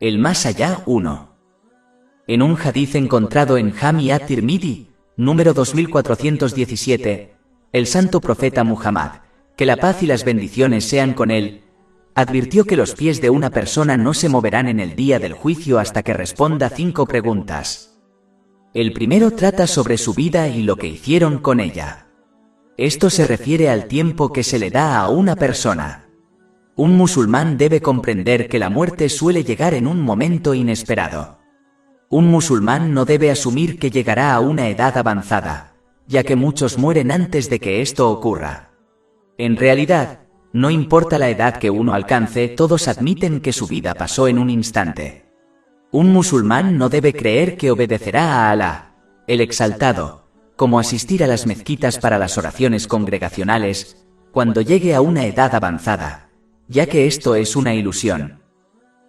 El más allá 1. En un hadiz encontrado en Jami at-Tirmidhi, número 2417, el santo profeta Muhammad, que la paz y las bendiciones sean con él, advirtió que los pies de una persona no se moverán en el día del juicio hasta que responda 5 preguntas. El primero trata sobre su vida y lo que hicieron con ella. Esto se refiere al tiempo que se le da a una persona. Un musulmán debe comprender que la muerte suele llegar en un momento inesperado. Un musulmán no debe asumir que llegará a una edad avanzada, ya que muchos mueren antes de que esto ocurra. En realidad, no importa la edad que uno alcance, todos admiten que su vida pasó en un instante. Un musulmán no debe creer que obedecerá a Alá, el Exaltado, como asistir a las mezquitas para las oraciones congregacionales, cuando llegue a una edad avanzada, ya que esto es una ilusión.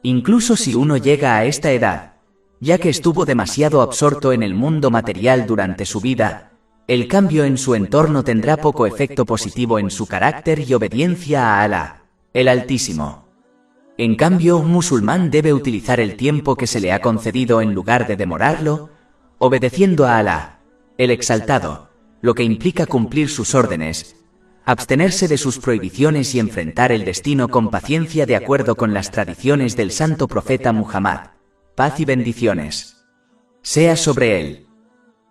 Incluso si uno llega a esta edad, ya que estuvo demasiado absorto en el mundo material durante su vida, el cambio en su entorno tendrá poco efecto positivo en su carácter y obediencia a Alá, el Altísimo. En cambio, un musulmán debe utilizar el tiempo que se le ha concedido en lugar de demorarlo, obedeciendo a Alá, el Exaltado, lo que implica cumplir sus órdenes, abstenerse de sus prohibiciones y enfrentar el destino con paciencia de acuerdo con las tradiciones del santo profeta Muhammad, paz y bendiciones sea sobre él.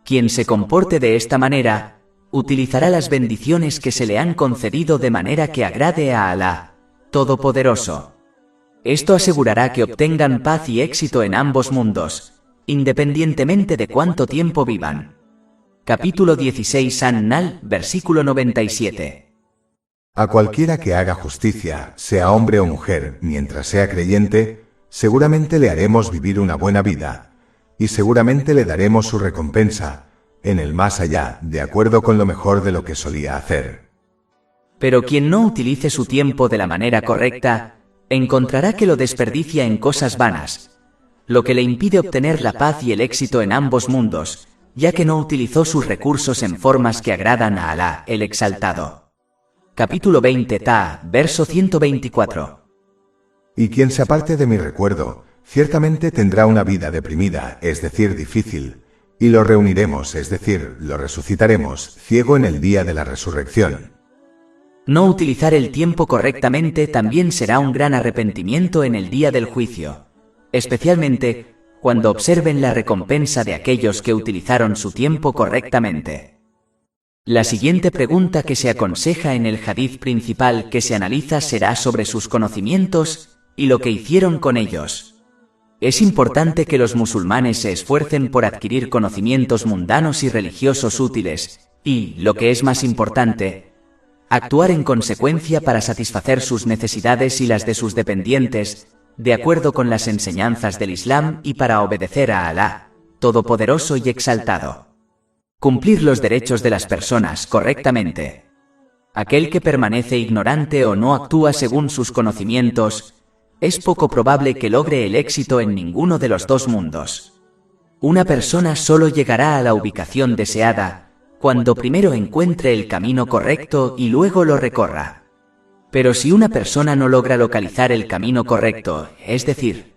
Quien se comporte de esta manera, utilizará las bendiciones que se le han concedido de manera que agrade a Alá, Todopoderoso. Esto asegurará que obtengan paz y éxito en ambos mundos, independientemente de cuánto tiempo vivan. Capítulo 16 An-Nahl, versículo 97. A cualquiera que haga justicia, sea hombre o mujer, mientras sea creyente, seguramente le haremos vivir una buena vida, y seguramente le daremos su recompensa, en el más allá, de acuerdo con lo mejor de lo que solía hacer. Pero quien no utilice su tiempo de la manera correcta, encontrará que lo desperdicia en cosas vanas, lo que le impide obtener la paz y el éxito en ambos mundos, ya que no utilizó sus recursos en formas que agradan a Alá, el Exaltado. Capítulo 20 Ta, verso 124. Y quien se aparte de mi recuerdo, ciertamente tendrá una vida deprimida, es decir, difícil, y lo reuniremos, es decir, lo resucitaremos, ciego en el día de la resurrección. No utilizar el tiempo correctamente también será un gran arrepentimiento en el día del juicio, especialmente cuando observen la recompensa de aquellos que utilizaron su tiempo correctamente. La siguiente pregunta que se aconseja en el hadith principal que se analiza será sobre sus conocimientos y lo que hicieron con ellos. Es importante que los musulmanes se esfuercen por adquirir conocimientos mundanos y religiosos útiles, y, lo que es más importante, actuar en consecuencia para satisfacer sus necesidades y las de sus dependientes, de acuerdo con las enseñanzas del Islam y para obedecer a Alá, Todopoderoso y Exaltado. Cumplir los derechos de las personas correctamente. Aquel que permanece ignorante o no actúa según sus conocimientos, es poco probable que logre el éxito en ninguno de los dos mundos. Una persona solo llegará a la ubicación deseada, cuando primero encuentre el camino correcto y luego lo recorra. Pero si una persona no logra localizar el camino correcto, es decir,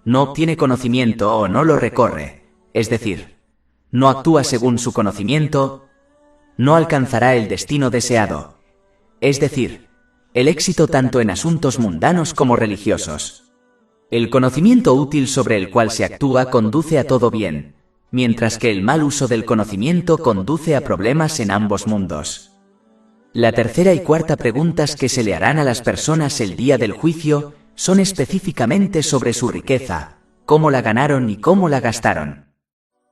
no obtiene conocimiento o no lo recorre, es decir, no actúa según su conocimiento, no alcanzará el destino deseado, es decir, el éxito tanto en asuntos mundanos como religiosos. El conocimiento útil sobre el cual se actúa conduce a todo bien, mientras que el mal uso del conocimiento conduce a problemas en ambos mundos. La tercera y cuarta preguntas que se le harán a las personas el día del juicio son específicamente sobre su riqueza, cómo la ganaron y cómo la gastaron.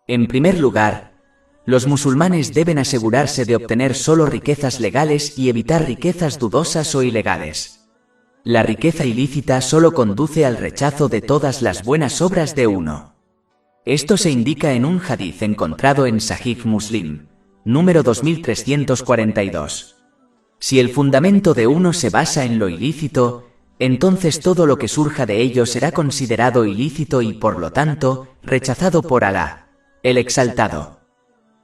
En primer lugar, los musulmanes deben asegurarse de obtener solo riquezas legales y evitar riquezas dudosas o ilegales. La riqueza ilícita solo conduce al rechazo de todas las buenas obras de uno. Esto se indica en un hadith encontrado en Sahih Muslim, número 2342. Si el fundamento de uno se basa en lo ilícito, entonces todo lo que surja de ello será considerado ilícito y por lo tanto, rechazado por Alá, el Exaltado.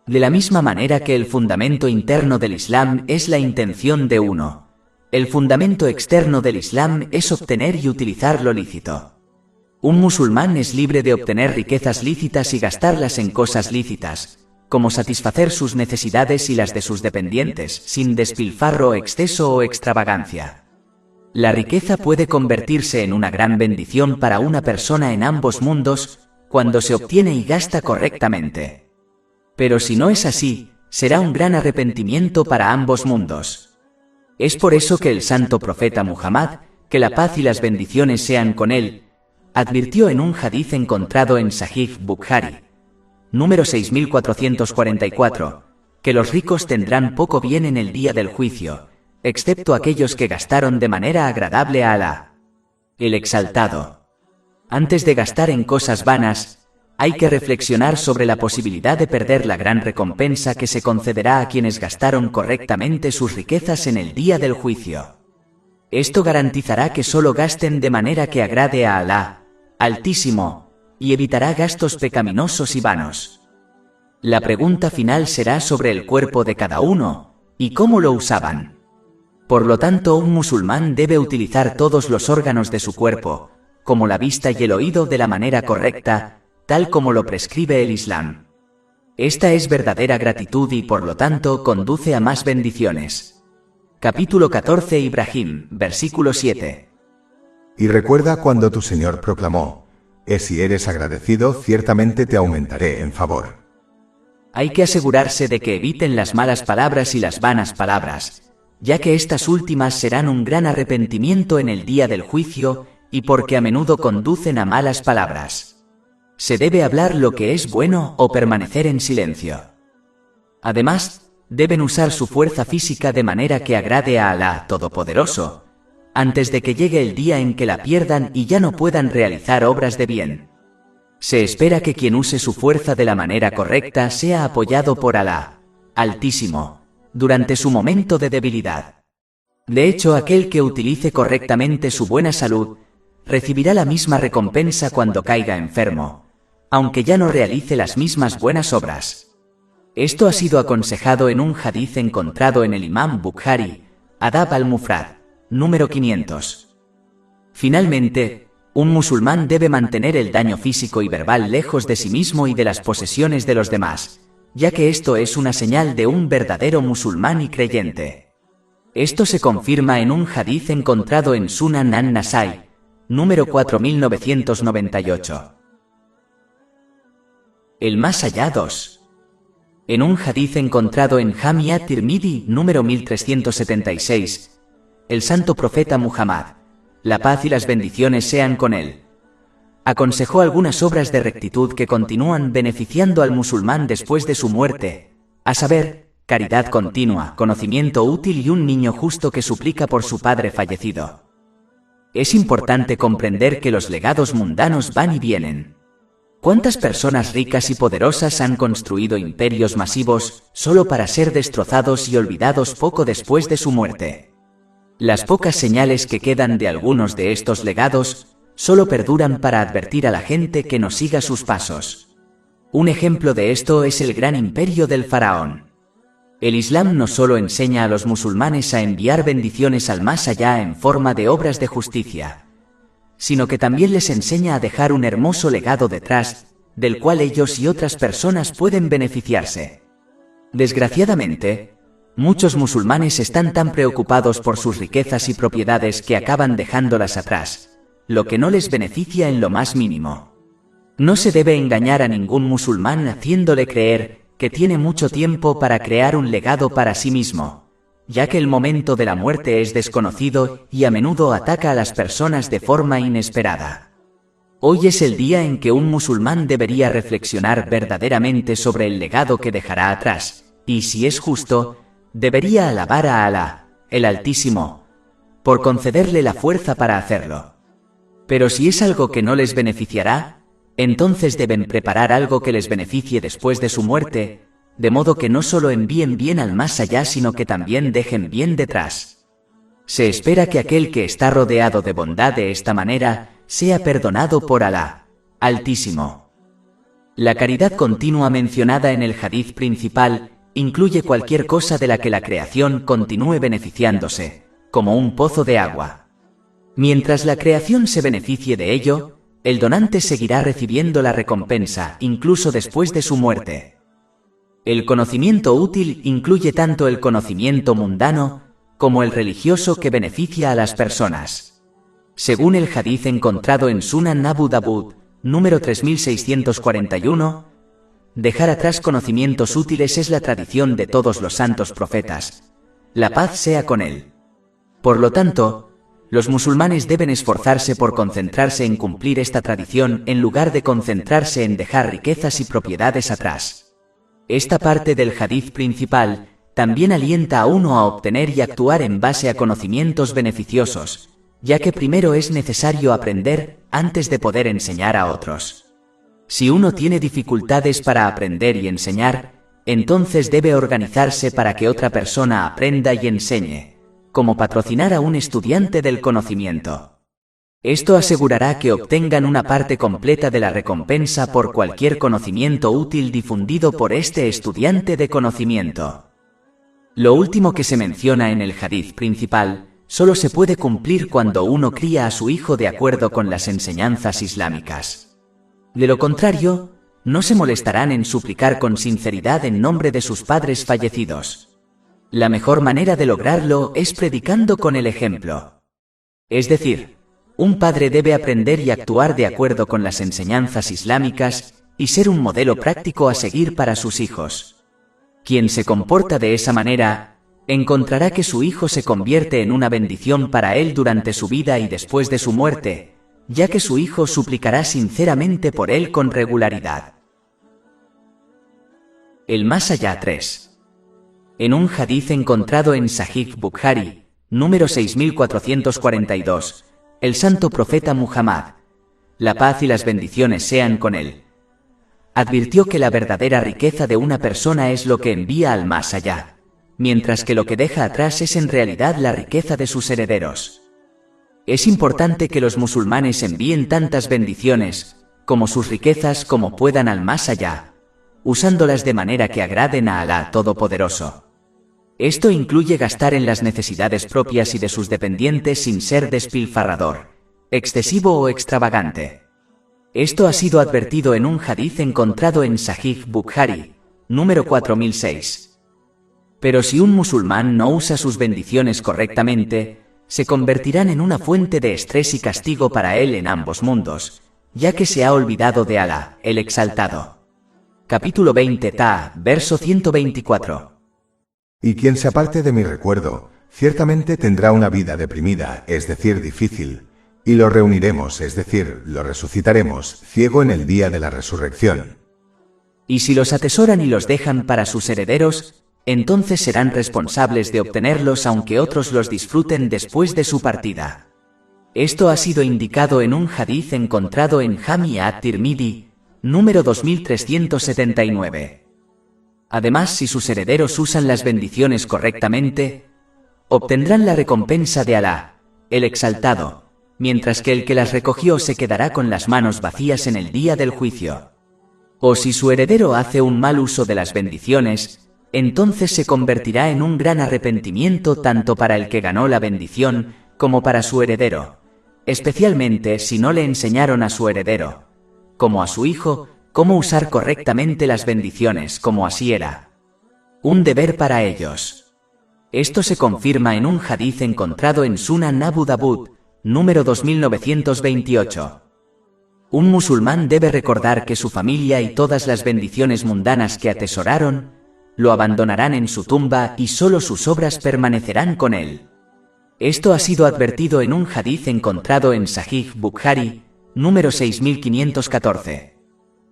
De la misma manera que el fundamento interno del Islam es la intención de uno, el fundamento externo del Islam es obtener y utilizar lo lícito. Un musulmán es libre de obtener riquezas lícitas y gastarlas en cosas lícitas, como satisfacer sus necesidades y las de sus dependientes, sin despilfarro, exceso o extravagancia. La riqueza puede convertirse en una gran bendición para una persona en ambos mundos, cuando se obtiene y gasta correctamente. Pero si no es así, será un gran arrepentimiento para ambos mundos. Es por eso que el santo profeta Muhammad, que la paz y las bendiciones sean con él, advirtió en un hadith encontrado en Sahih Bukhari, número 6444, que los ricos tendrán poco bien en el día del juicio, excepto aquellos que gastaron de manera agradable a Alá, el exaltado. Antes de gastar en cosas vanas, hay que reflexionar sobre la posibilidad de perder la gran recompensa que se concederá a quienes gastaron correctamente sus riquezas en el día del juicio. Esto garantizará que solo gasten de manera que agrade a Alá, Altísimo, y evitará gastos pecaminosos y vanos. La pregunta final será sobre el cuerpo de cada uno, y cómo lo usaban. Por lo tanto, un musulmán debe utilizar todos los órganos de su cuerpo, como la vista y el oído, de la manera correcta, tal como lo prescribe el Islam. Esta es verdadera gratitud y por lo tanto conduce a más bendiciones. Capítulo 14 Ibrahim, versículo 7. Y recuerda cuando tu Señor proclamó: si eres agradecido, ciertamente te aumentaré en favor. Hay que asegurarse de que eviten las malas palabras y las vanas palabras, ya que estas últimas serán un gran arrepentimiento en el día del juicio, y porque a menudo conducen a malas palabras. Se debe hablar lo que es bueno o permanecer en silencio. Además, deben usar su fuerza física de manera que agrade a Alá Todopoderoso, antes de que llegue el día en que la pierdan y ya no puedan realizar obras de bien. Se espera que quien use su fuerza de la manera correcta sea apoyado por Alá, Altísimo, durante su momento de debilidad. De hecho, aquel que utilice correctamente su buena salud, recibirá la misma recompensa cuando caiga enfermo, aunque ya no realice las mismas buenas obras. Esto ha sido aconsejado en un hadith encontrado en el Imam Bukhari, Adab al-Mufrad, número 500. Finalmente, un musulmán debe mantener el daño físico y verbal lejos de sí mismo y de las posesiones de los demás, ya que esto es una señal de un verdadero musulmán y creyente. Esto se confirma en un hadith encontrado en Sunan an-Nasai, número 4998. El más allá 2. En un hadith encontrado en Jami at-Tirmidhi, número 1376, el santo profeta Muhammad, la paz y las bendiciones sean con él, aconsejó algunas obras de rectitud que continúan beneficiando al musulmán después de su muerte, a saber, caridad continua, conocimiento útil y un niño justo que suplica por su padre fallecido. Es importante comprender que los legados mundanos van y vienen. ¿Cuántas personas ricas y poderosas han construido imperios masivos solo para ser destrozados y olvidados poco después de su muerte? Las pocas señales que quedan de algunos de estos legados solo perduran para advertir a la gente que no siga sus pasos. Un ejemplo de esto es el gran imperio del faraón. El Islam no solo enseña a los musulmanes a enviar bendiciones al más allá en forma de obras de justicia, sino que también les enseña a dejar un hermoso legado detrás, del cual ellos y otras personas pueden beneficiarse. Desgraciadamente, muchos musulmanes están tan preocupados por sus riquezas y propiedades que acaban dejándolas atrás, lo que no les beneficia en lo más mínimo. No se debe engañar a ningún musulmán haciéndole creer que tiene mucho tiempo para crear un legado para sí mismo, ya que el momento de la muerte es desconocido y a menudo ataca a las personas de forma inesperada. Hoy es el día en que un musulmán debería reflexionar verdaderamente sobre el legado que dejará atrás, y si es justo, debería alabar a Alá, el Altísimo, por concederle la fuerza para hacerlo. Pero si es algo que no les beneficiará, entonces deben preparar algo que les beneficie después de su muerte, de modo que no solo envíen bien al más allá sino que también dejen bien detrás. Se espera que aquel que está rodeado de bondad de esta manera, sea perdonado por Alá, Altísimo. La caridad continua mencionada en el hadith principal, incluye cualquier cosa de la que la creación continúe beneficiándose, como un pozo de agua. Mientras la creación se beneficie de ello, El donante seguirá recibiendo la recompensa, incluso después de su muerte. El conocimiento útil incluye tanto el conocimiento mundano como el religioso que beneficia a las personas. Según el hadiz encontrado en Sunan Abu Dawud, número 3641, dejar atrás conocimientos útiles es la tradición de todos los santos profetas. La paz sea con él. Por lo tanto, los musulmanes deben esforzarse por concentrarse en cumplir esta tradición en lugar de concentrarse en dejar riquezas y propiedades atrás. Esta parte del hadiz principal también alienta a uno a obtener y actuar en base a conocimientos beneficiosos, ya que primero es necesario aprender antes de poder enseñar a otros. Si uno tiene dificultades para aprender y enseñar, entonces debe organizarse para que otra persona aprenda y enseñe, como patrocinar a un estudiante del conocimiento. Esto asegurará que obtengan una parte completa de la recompensa por cualquier conocimiento útil difundido por este estudiante de conocimiento. Lo último que se menciona en el hadiz principal solo se puede cumplir cuando uno cría a su hijo de acuerdo con las enseñanzas islámicas. De lo contrario, no se molestarán en suplicar con sinceridad en nombre de sus padres fallecidos. La mejor manera de lograrlo es predicando con el ejemplo. Es decir, un padre debe aprender y actuar de acuerdo con las enseñanzas islámicas y ser un modelo práctico a seguir para sus hijos. Quien se comporta de esa manera, encontrará que su hijo se convierte en una bendición para él durante su vida y después de su muerte, ya que su hijo suplicará sinceramente por él con regularidad. El más allá 3. En un hadiz encontrado en Sahih Bukhari, número 6442, el santo profeta Muhammad, la paz y las bendiciones sean con él, advirtió que la verdadera riqueza de una persona es lo que envía al más allá, mientras que lo que deja atrás es en realidad la riqueza de sus herederos. Es importante que los musulmanes envíen tantas bendiciones, como sus riquezas como puedan al más allá, usándolas de manera que agraden a Alá Todopoderoso. Esto incluye gastar en las necesidades propias y de sus dependientes sin ser despilfarrador, excesivo o extravagante. Esto ha sido advertido en un hadiz encontrado en Sahih Bukhari, número 4006. Pero si un musulmán no usa sus bendiciones correctamente, se convertirán en una fuente de estrés y castigo para él en ambos mundos, ya que se ha olvidado de Alá, el Exaltado. Capítulo 20 Ta, verso 124. Y quien se aparte de mi recuerdo, ciertamente tendrá una vida deprimida, es decir, difícil, y lo reuniremos, es decir, lo resucitaremos, ciego en el día de la resurrección. Y si los atesoran y los dejan para sus herederos, entonces serán responsables de obtenerlos aunque otros los disfruten después de su partida. Esto ha sido indicado en un hadiz encontrado en Jami at-Tirmidhi, número 2379. Además, si sus herederos usan las bendiciones correctamente, obtendrán la recompensa de Alá, el Exaltado, mientras que el que las recogió se quedará con las manos vacías en el día del juicio. O si su heredero hace un mal uso de las bendiciones, entonces se convertirá en un gran arrepentimiento tanto para el que ganó la bendición como para su heredero, especialmente si no le enseñaron a su heredero, como a su hijo, cómo usar correctamente las bendiciones como así era un deber para ellos. Esto se confirma en un hadiz encontrado en Sunan Abu Dawud, número 2928. Un musulmán debe recordar que su familia y todas las bendiciones mundanas que atesoraron lo abandonarán en su tumba y solo sus obras permanecerán con él. Esto ha sido advertido en un hadiz encontrado en Sahih Bukhari, número 6514.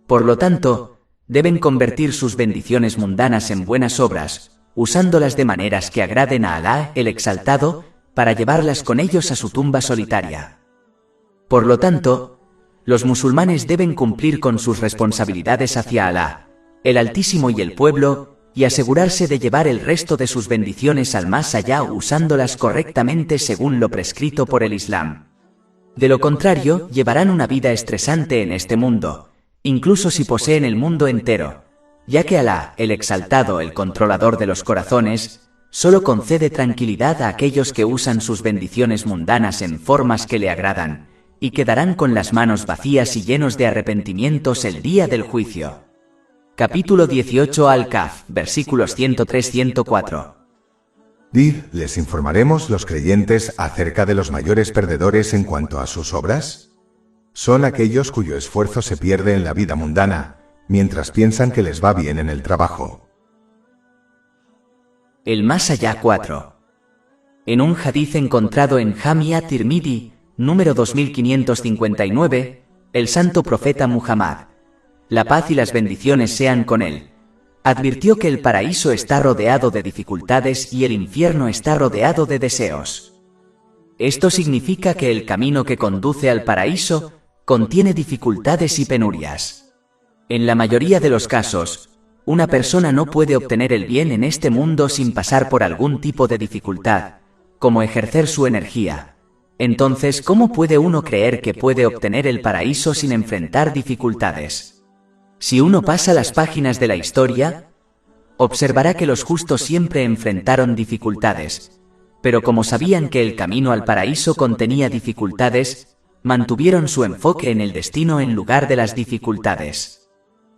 Por lo tanto, deben convertir sus bendiciones mundanas en buenas obras, usándolas de maneras que agraden a Alá, el Exaltado, para llevarlas con ellos a su tumba solitaria. Por lo tanto, los musulmanes deben cumplir con sus responsabilidades hacia Alá, el Altísimo y el pueblo, y asegurarse de llevar el resto de sus bendiciones al más allá usándolas correctamente según lo prescrito por el Islam. De lo contrario, llevarán una vida estresante en este mundo, incluso si poseen el mundo entero, ya que Alá, el Exaltado, el controlador de los corazones, solo concede tranquilidad a aquellos que usan sus bendiciones mundanas en formas que le agradan, y quedarán con las manos vacías y llenos de arrepentimientos el día del juicio. Capítulo 18 Al-Kahf, versículos 103-104. Did, ¿les informaremos los creyentes acerca de los mayores perdedores en cuanto a sus obras? Son aquellos cuyo esfuerzo se pierde en la vida mundana, mientras piensan que les va bien en el trabajo. El más allá 4. En un hadiz encontrado en Jami at-Tirmidhi, número 2559, el santo profeta Muhammad, la paz y las bendiciones sean con él, advirtió que el paraíso está rodeado de dificultades y el infierno está rodeado de deseos. Esto significa que el camino que conduce al paraíso contiene dificultades y penurias. En la mayoría de los casos, una persona no puede obtener el bien en este mundo sin pasar por algún tipo de dificultad, como ejercer su energía. Entonces, ¿cómo puede uno creer que puede obtener el paraíso sin enfrentar dificultades? Si uno pasa las páginas de la historia, observará que los justos siempre enfrentaron dificultades, pero como sabían que el camino al paraíso contenía dificultades, mantuvieron su enfoque en el destino en lugar de las dificultades.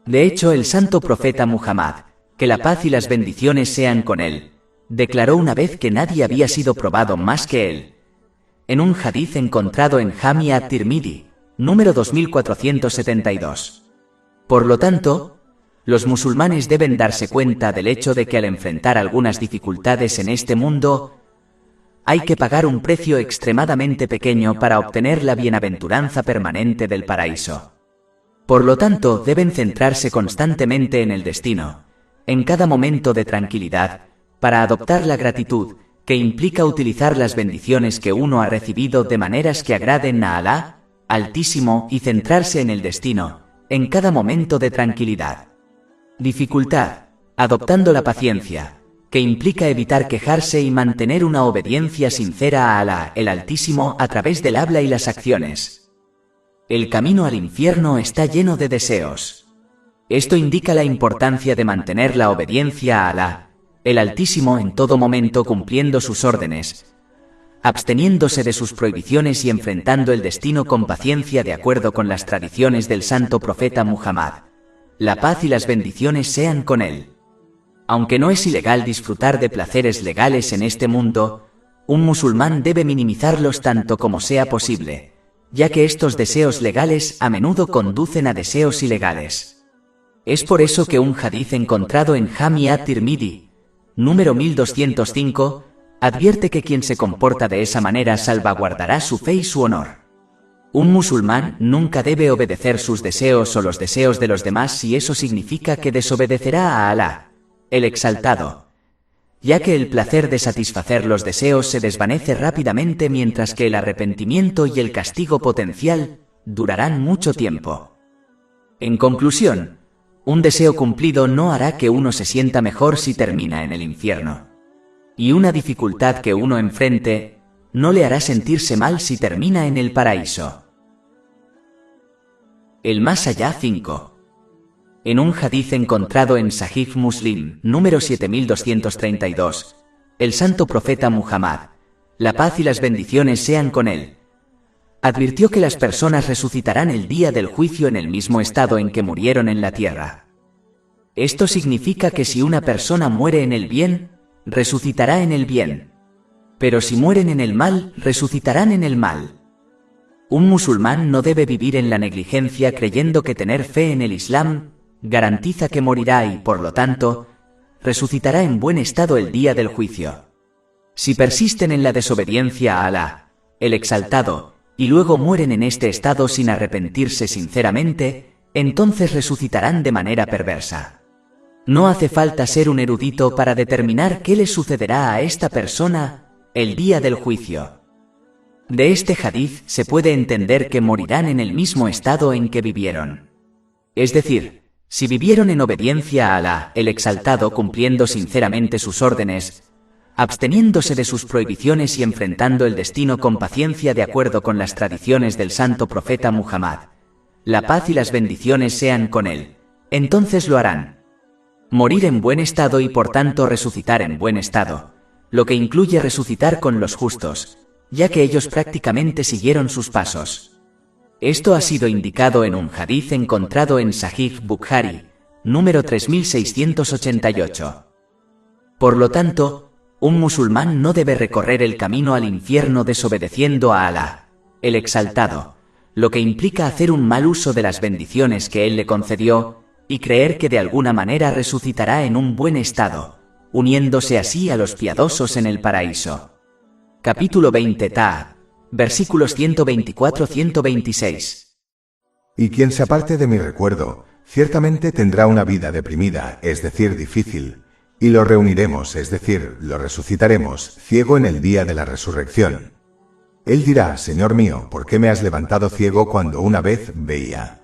De hecho, el santo profeta Muhammad, que la paz y las bendiciones sean con él, declaró una vez que nadie había sido probado más que él, en un hadiz encontrado en Jami at-Tirmidhi, número 2472. Por lo tanto, los musulmanes deben darse cuenta del hecho de que al enfrentar algunas dificultades en este mundo, hay que pagar un precio extremadamente pequeño para obtener la bienaventuranza permanente del paraíso. Por lo tanto, deben centrarse constantemente en el destino, en cada momento de tranquilidad, para adoptar la gratitud, que implica utilizar las bendiciones que uno ha recibido de maneras que agraden a Alá, Altísimo, y centrarse en el destino, en cada momento de tranquilidad. Dificultad, adoptando la paciencia, que implica evitar quejarse y mantener una obediencia sincera a Alá, el Altísimo, a través del habla y las acciones. El camino al infierno está lleno de deseos. Esto indica la importancia de mantener la obediencia a Alá, el Altísimo, en todo momento cumpliendo sus órdenes, absteniéndose de sus prohibiciones y enfrentando el destino con paciencia de acuerdo con las tradiciones del santo profeta Muhammad. La paz y las bendiciones sean con él. Aunque no es ilegal disfrutar de placeres legales en este mundo, un musulmán debe minimizarlos tanto como sea posible, ya que estos deseos legales a menudo conducen a deseos ilegales. Es por eso que un hadiz encontrado en Jami at-Tirmidhi, número 1205, advierte que quien se comporta de esa manera salvaguardará su fe y su honor. Un musulmán nunca debe obedecer sus deseos o los deseos de los demás si eso significa que desobedecerá a Alá, el Exaltado, ya que el placer de satisfacer los deseos se desvanece rápidamente mientras que el arrepentimiento y el castigo potencial durarán mucho tiempo. En conclusión, un deseo cumplido no hará que uno se sienta mejor si termina en el infierno. Y una dificultad que uno enfrente no le hará sentirse mal si termina en el paraíso. El más allá 5. En un hadiz encontrado en Sahih Muslim, número 7232, el santo profeta Muhammad, la paz y las bendiciones sean con él, advirtió que las personas resucitarán el día del juicio en el mismo estado en que murieron en la tierra. Esto significa que si una persona muere en el bien, resucitará en el bien. Pero si mueren en el mal, resucitarán en el mal. Un musulmán no debe vivir en la negligencia creyendo que tener fe en el Islam garantiza que morirá y, por lo tanto, resucitará en buen estado el día del juicio. Si persisten en la desobediencia a Alá, el Exaltado, y luego mueren en este estado sin arrepentirse sinceramente, entonces resucitarán de manera perversa. No hace falta ser un erudito para determinar qué le sucederá a esta persona el día del juicio. De este hadiz se puede entender que morirán en el mismo estado en que vivieron. Es decir, si vivieron en obediencia a Alá, el Exaltado, cumpliendo sinceramente sus órdenes, absteniéndose de sus prohibiciones y enfrentando el destino con paciencia de acuerdo con las tradiciones del santo profeta Muhammad, la paz y las bendiciones sean con él, entonces lo harán. Morir en buen estado y por tanto resucitar en buen estado, lo que incluye resucitar con los justos, ya que ellos prácticamente siguieron sus pasos. Esto ha sido indicado en un hadith encontrado en Sahih Bukhari, número 3688. Por lo tanto, un musulmán no debe recorrer el camino al infierno desobedeciendo a Alá, el Exaltado, lo que implica hacer un mal uso de las bendiciones que Él le concedió, y creer que de alguna manera resucitará en un buen estado, uniéndose así a los piadosos en el paraíso. Capítulo 20 Ta, versículos 124-126. Y quien se aparte de mi recuerdo, ciertamente tendrá una vida deprimida, es decir, difícil, y lo reuniremos, es decir, lo resucitaremos, ciego en el día de la resurrección. Él dirá, Señor mío, ¿por qué me has levantado ciego cuando una vez veía?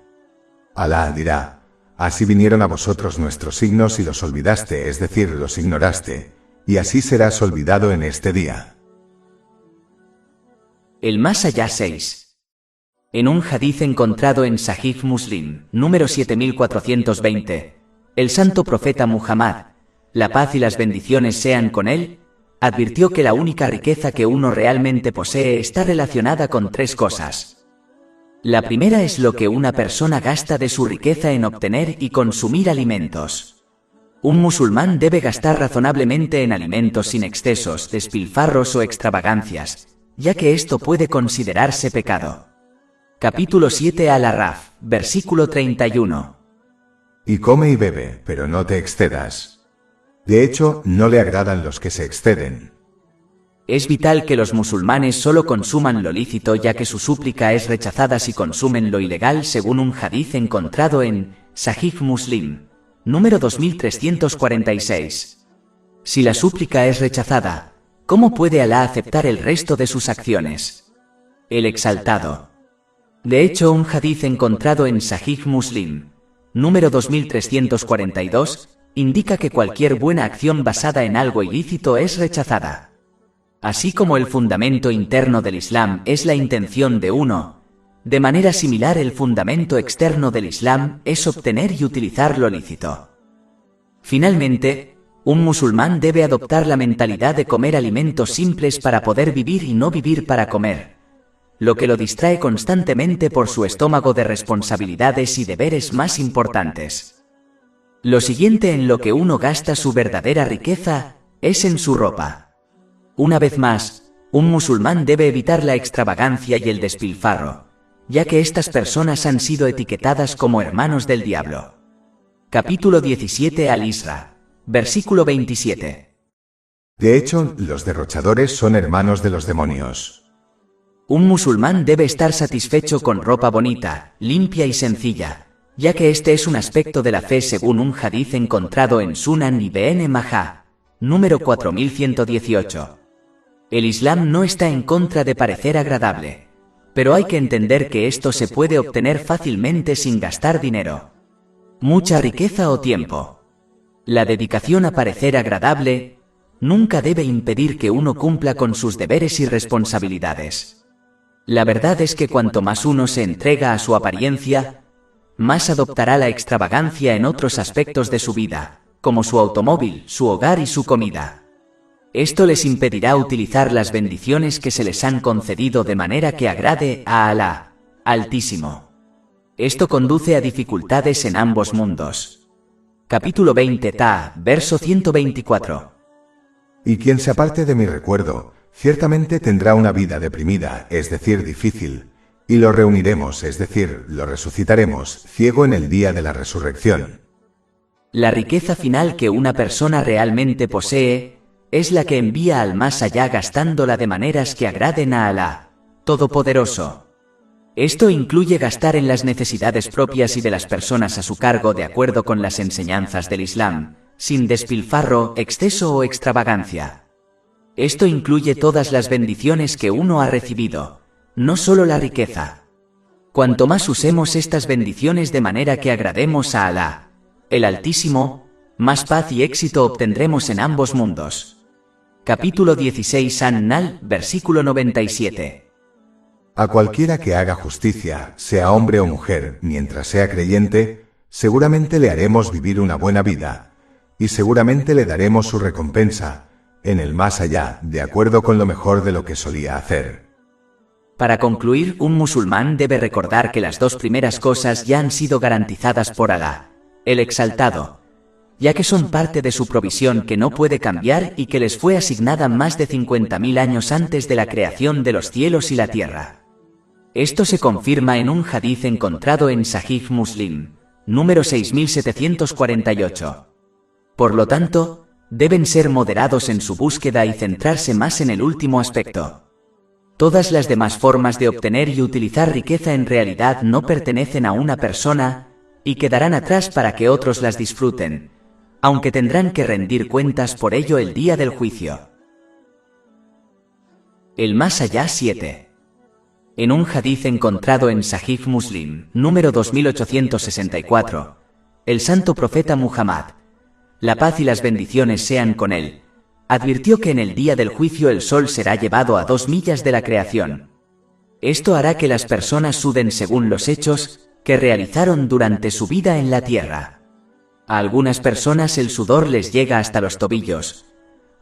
Alá dirá, así vinieron a vosotros nuestros signos y los olvidaste, es decir, los ignoraste, y así serás olvidado en este día. El más allá 6. En un hadith encontrado en Sahih Muslim, número 7420, el santo profeta Muhammad, la paz y las bendiciones sean con él, advirtió que la única riqueza que uno realmente posee está relacionada con tres cosas. La primera es lo que una persona gasta de su riqueza en obtener y consumir alimentos. Un musulmán debe gastar razonablemente en alimentos sin excesos, despilfarros o extravagancias, ya que esto puede considerarse pecado. Capítulo 7 Al-Araf, versículo 31. Y come y bebe, pero no te excedas. De hecho, no le agradan los que se exceden. Es vital que los musulmanes solo consuman lo lícito, ya que su súplica es rechazada si consumen lo ilegal, según un hadith encontrado en Sahih Muslim, número 2346. Si la súplica es rechazada, ¿cómo puede Alá aceptar el resto de sus acciones? El Exaltado. De hecho, un hadith encontrado en Sahih Muslim, número 2342, indica que cualquier buena acción basada en algo ilícito es rechazada. Así como el fundamento interno del Islam es la intención de uno, de manera similar el fundamento externo del Islam es obtener y utilizar lo lícito. Finalmente, un musulmán debe adoptar la mentalidad de comer alimentos simples para poder vivir y no vivir para comer, lo que lo distrae constantemente por su estómago de responsabilidades y deberes más importantes. Lo siguiente en lo que uno gasta su verdadera riqueza es en su ropa. Una vez más, un musulmán debe evitar la extravagancia y el despilfarro, ya que estas personas han sido etiquetadas como hermanos del diablo. Capítulo 17 Al-Isra, versículo 27. De hecho, los derrochadores son hermanos de los demonios. Un musulmán debe estar satisfecho con ropa bonita, limpia y sencilla, ya que este es un aspecto de la fe según un hadith encontrado en Sunan Ibn Majah, número 4118. El Islam no está en contra de parecer agradable, pero hay que entender que esto se puede obtener fácilmente sin gastar dinero, mucha riqueza o tiempo. La dedicación a parecer agradable nunca debe impedir que uno cumpla con sus deberes y responsabilidades. La verdad es que cuanto más uno se entrega a su apariencia, más adoptará la extravagancia en otros aspectos de su vida, como su automóvil, su hogar y su comida. Esto les impedirá utilizar las bendiciones que se les han concedido de manera que agrade a Alá, Altísimo. Esto conduce a dificultades en ambos mundos. Capítulo 20 Ta, verso 124. Y quien se aparte de mi recuerdo, ciertamente tendrá una vida deprimida, es decir, difícil, y lo reuniremos, es decir, lo resucitaremos, ciego en el día de la resurrección. La riqueza final que una persona realmente posee es la que envía al más allá gastándola de maneras que agraden a Alá, Todopoderoso. Esto incluye gastar en las necesidades propias y de las personas a su cargo de acuerdo con las enseñanzas del Islam, sin despilfarro, exceso o extravagancia. Esto incluye todas las bendiciones que uno ha recibido, no solo la riqueza. Cuanto más usemos estas bendiciones de manera que agrademos a Alá, el Altísimo, más paz y éxito obtendremos en ambos mundos. Capítulo 16 An-Nahl, versículo 97. A cualquiera que haga justicia, sea hombre o mujer, mientras sea creyente, seguramente le haremos vivir una buena vida, y seguramente le daremos su recompensa, en el más allá, de acuerdo con lo mejor de lo que solía hacer. Para concluir, un musulmán debe recordar que las dos primeras cosas ya han sido garantizadas por Alá, el Exaltado, ya que son parte de su provisión que no puede cambiar y que les fue asignada más de 50.000 años antes de la creación de los cielos y la tierra. Esto se confirma en un hadiz encontrado en Sahih Muslim, número 6748. Por lo tanto, deben ser moderados en su búsqueda y centrarse más en el último aspecto. Todas las demás formas de obtener y utilizar riqueza en realidad no pertenecen a una persona y quedarán atrás para que otros las disfruten, aunque tendrán que rendir cuentas por ello el día del juicio. El más allá 7. En un hadiz encontrado en Sahih Muslim, número 2864, el santo profeta Muhammad, la paz y las bendiciones sean con él, advirtió que en el día del juicio el sol será llevado a 2 millas de la creación. Esto hará que las personas suden según los hechos que realizaron durante su vida en la tierra. A algunas personas el sudor les llega hasta los tobillos,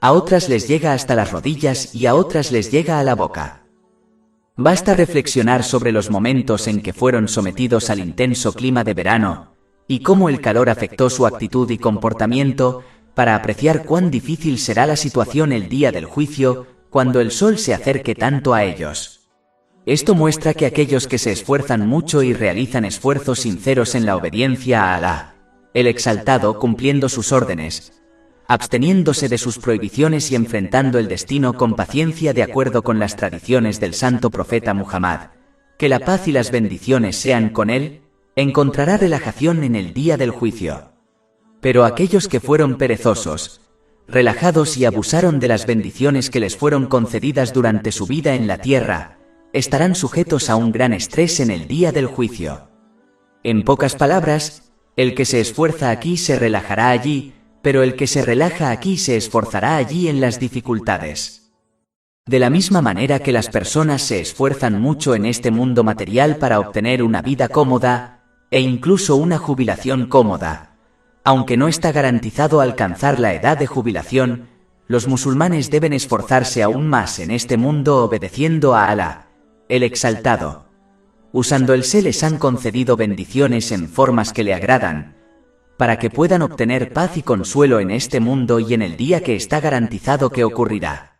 a otras les llega hasta las rodillas y a otras les llega a la boca. Basta reflexionar sobre los momentos en que fueron sometidos al intenso clima de verano, y cómo el calor afectó su actitud y comportamiento, para apreciar cuán difícil será la situación el día del juicio, cuando el sol se acerque tanto a ellos. Esto muestra que aquellos que se esfuerzan mucho y realizan esfuerzos sinceros en la obediencia a Alá, el Exaltado, cumpliendo sus órdenes, absteniéndose de sus prohibiciones y enfrentando el destino con paciencia de acuerdo con las tradiciones del santo profeta Muhammad, que la paz y las bendiciones sean con él, encontrará relajación en el día del juicio. Pero aquellos que fueron perezosos, relajados y abusaron de las bendiciones que les fueron concedidas durante su vida en la tierra, estarán sujetos a un gran estrés en el día del juicio. En pocas palabras, el que se esfuerza aquí se relajará allí, pero el que se relaja aquí se esforzará allí en las dificultades. De la misma manera que las personas se esfuerzan mucho en este mundo material para obtener una vida cómoda, e incluso una jubilación cómoda, aunque no está garantizado alcanzar la edad de jubilación, los musulmanes deben esforzarse aún más en este mundo obedeciendo a Alá, el Exaltado. Usando el se les han concedido bendiciones en formas que le agradan, para que puedan obtener paz y consuelo en este mundo y en el día que está garantizado que ocurrirá.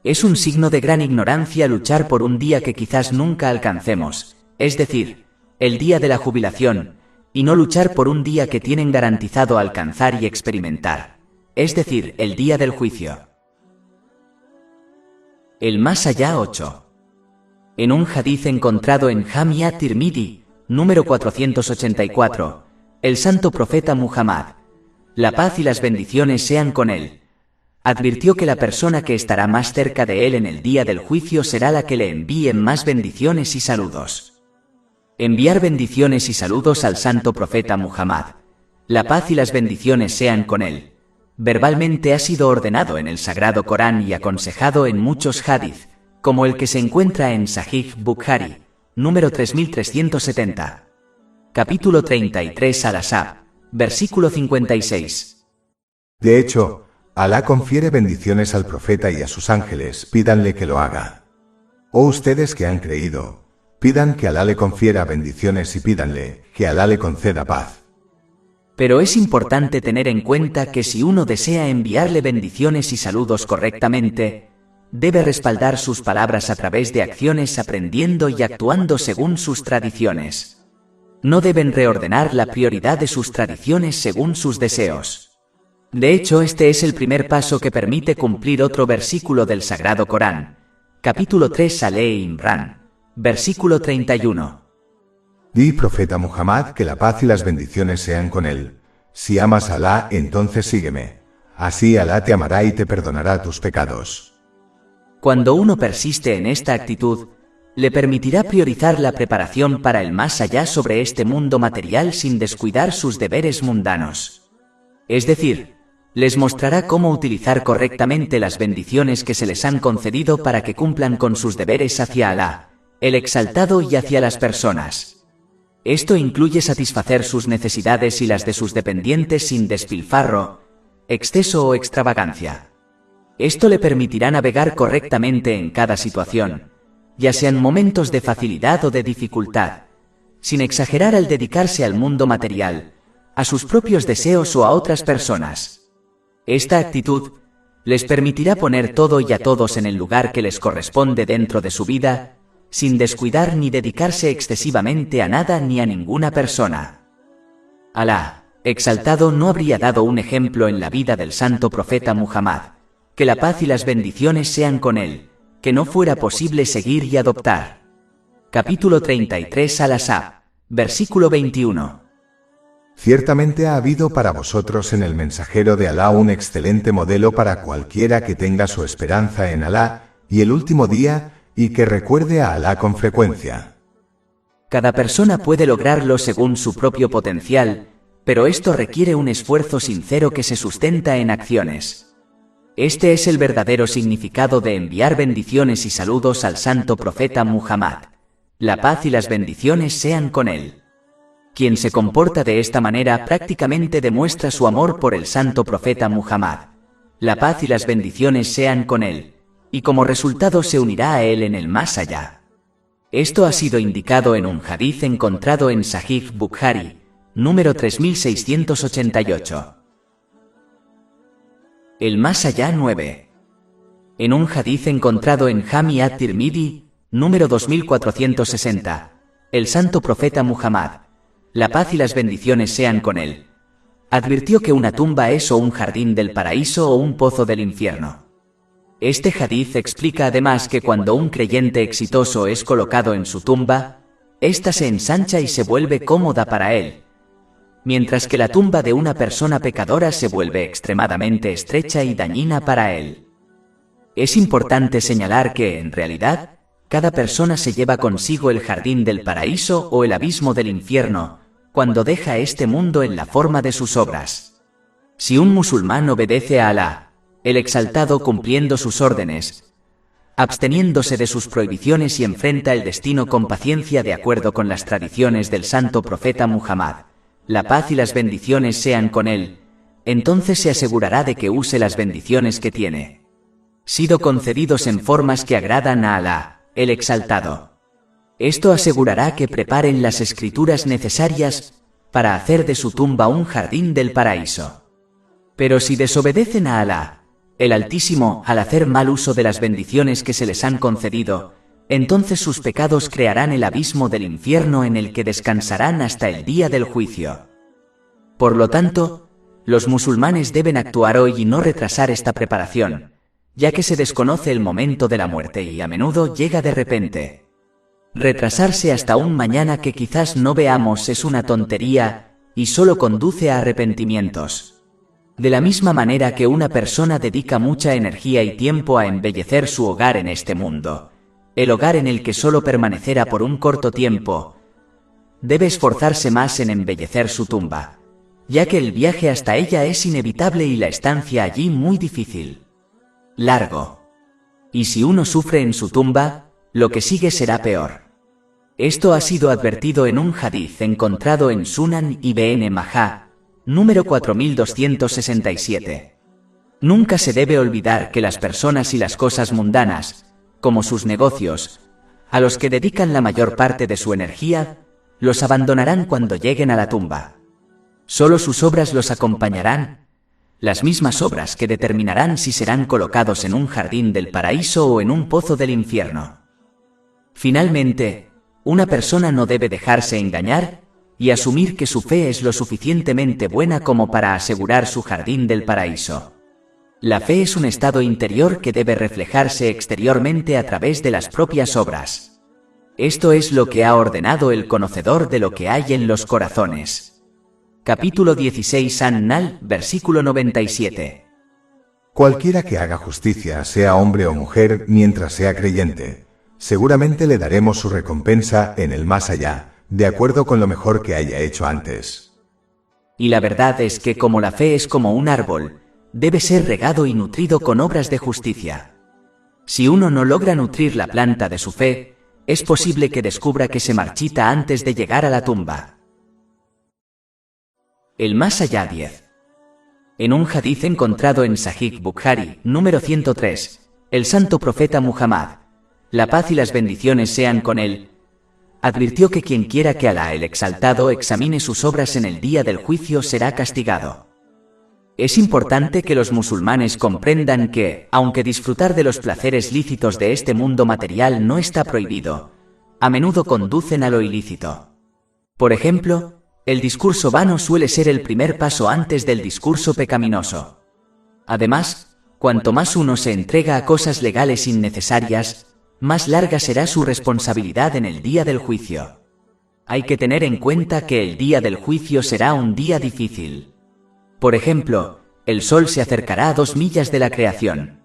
Es un signo de gran ignorancia luchar por un día que quizás nunca alcancemos, es decir, el día de la jubilación, y no luchar por un día que tienen garantizado alcanzar y experimentar, es decir, el día del juicio. El más allá 8. En un hadiz encontrado en Jamia Tirmidhi, número 484, el santo profeta Muhammad, la paz y las bendiciones sean con él, advirtió que la persona que estará más cerca de él en el día del juicio será la que le envíe más bendiciones y saludos. Enviar bendiciones y saludos al santo profeta Muhammad, la paz y las bendiciones sean con él, verbalmente ha sido ordenado en el Sagrado Corán y aconsejado en muchos hadith, como el que se encuentra en Sahih Bukhari, número 3370. Capítulo 33 Al-Ahzab, versículo 56. De hecho, Alá confiere bendiciones al profeta y a sus ángeles, pídanle que lo haga. Oh ustedes que han creído, pidan que Alá le confiera bendiciones y pídanle que Alá le conceda paz. Pero es importante tener en cuenta que si uno desea enviarle bendiciones y saludos correctamente, debe respaldar sus palabras a través de acciones aprendiendo y actuando según sus tradiciones. No deben reordenar la prioridad de sus tradiciones según sus deseos. De hecho, este es el primer paso que permite cumplir otro versículo del Sagrado Corán, capítulo 3 Al-Imran, versículo 31. Di, profeta Muhammad, que la paz y las bendiciones sean con él. Si amas a Alá, entonces sígueme. Así Alá te amará y te perdonará tus pecados. Cuando uno persiste en esta actitud, le permitirá priorizar la preparación para el más allá sobre este mundo material sin descuidar sus deberes mundanos. Es decir, les mostrará cómo utilizar correctamente las bendiciones que se les han concedido para que cumplan con sus deberes hacia Alá, el Exaltado, y hacia las personas. Esto incluye satisfacer sus necesidades y las de sus dependientes sin despilfarro, exceso o extravagancia. Esto le permitirá navegar correctamente en cada situación, ya sean momentos de facilidad o de dificultad, sin exagerar al dedicarse al mundo material, a sus propios deseos o a otras personas. Esta actitud les permitirá poner todo y a todos en el lugar que les corresponde dentro de su vida, sin descuidar ni dedicarse excesivamente a nada ni a ninguna persona. Alá, exaltado, no habría dado un ejemplo en la vida del santo profeta Muhammad, que la paz y las bendiciones sean con él, que no fuera posible seguir y adoptar. Capítulo 33 Al-Ahzab, versículo 21. Ciertamente ha habido para vosotros en el mensajero de Alá un excelente modelo para cualquiera que tenga su esperanza en Alá y el último día, y que recuerde a Alá con frecuencia. Cada persona puede lograrlo según su propio potencial, pero esto requiere un esfuerzo sincero que se sustenta en acciones. Este es el verdadero significado de enviar bendiciones y saludos al santo profeta Muhammad. La paz y las bendiciones sean con él. Quien se comporta de esta manera prácticamente demuestra su amor por el santo profeta Muhammad. La paz y las bendiciones sean con él, y como resultado se unirá a él en el más allá. Esto ha sido indicado en un hadith encontrado en Sahih Bukhari, número 3688. El más allá 9. En un hadith encontrado en Jami at-Tirmidhi, número 2460, el santo profeta Muhammad, la paz y las bendiciones sean con él, advirtió que una tumba es o un jardín del paraíso o un pozo del infierno. Este hadith explica además que cuando un creyente exitoso es colocado en su tumba, ésta se ensancha y se vuelve cómoda para él, mientras que la tumba de una persona pecadora se vuelve extremadamente estrecha y dañina para él. Es importante señalar que, en realidad, cada persona se lleva consigo el jardín del paraíso o el abismo del infierno, cuando deja este mundo en la forma de sus obras. Si un musulmán obedece a Alá, el exaltado, cumpliendo sus órdenes, absteniéndose de sus prohibiciones y enfrenta el destino con paciencia de acuerdo con las tradiciones del santo profeta Muhammad, la paz y las bendiciones sean con él, entonces se asegurará de que use las bendiciones que tiene sido concedidos en formas que agradan a Alá, el exaltado. Esto asegurará que preparen las escrituras necesarias para hacer de su tumba un jardín del paraíso. Pero si desobedecen a Alá, el Altísimo, al hacer mal uso de las bendiciones que se les han concedido, entonces sus pecados crearán el abismo del infierno en el que descansarán hasta el día del juicio. Por lo tanto, los musulmanes deben actuar hoy y no retrasar esta preparación, ya que se desconoce el momento de la muerte y a menudo llega de repente. Retrasarse hasta un mañana que quizás no veamos es una tontería y solo conduce a arrepentimientos. De la misma manera que una persona dedica mucha energía y tiempo a embellecer su hogar en este mundo, el hogar en el que solo permanecerá por un corto tiempo, debe esforzarse más en embellecer su tumba, ya que el viaje hasta ella es inevitable y la estancia allí muy difícil, largo. Y si uno sufre en su tumba, lo que sigue será peor. Esto ha sido advertido en un hadith encontrado en Sunan Ibn Majah, número 4267. Nunca se debe olvidar que las personas y las cosas mundanas, como sus negocios, a los que dedican la mayor parte de su energía, los abandonarán cuando lleguen a la tumba. Solo sus obras los acompañarán, las mismas obras que determinarán si serán colocados en un jardín del paraíso o en un pozo del infierno. Finalmente, una persona no debe dejarse engañar y asumir que su fe es lo suficientemente buena como para asegurar su jardín del paraíso. La fe es un estado interior que debe reflejarse exteriormente a través de las propias obras. Esto es lo que ha ordenado el conocedor de lo que hay en los corazones. Capítulo 16 An-Nahl, versículo 97. Cualquiera que haga justicia, sea hombre o mujer, mientras sea creyente, seguramente le daremos su recompensa en el más allá, de acuerdo con lo mejor que haya hecho antes. Y la verdad es que como la fe es como un árbol, debe ser regado y nutrido con obras de justicia. Si uno no logra nutrir la planta de su fe, es posible que descubra que se marchita antes de llegar a la tumba. El más allá 10. En un hadith encontrado en Sahih Bukhari, número 103, el santo profeta Muhammad, la paz y las bendiciones sean con él, advirtió que quien quiera que Alá el Exaltado examine sus obras en el día del juicio será castigado. Es importante que los musulmanes comprendan que, aunque disfrutar de los placeres lícitos de este mundo material no está prohibido, a menudo conducen a lo ilícito. Por ejemplo, el discurso vano suele ser el primer paso antes del discurso pecaminoso. Además, cuanto más uno se entrega a cosas legales innecesarias, más larga será su responsabilidad en el día del juicio. Hay que tener en cuenta que el día del juicio será un día difícil. Por ejemplo, el sol se acercará a 2 millas de la creación.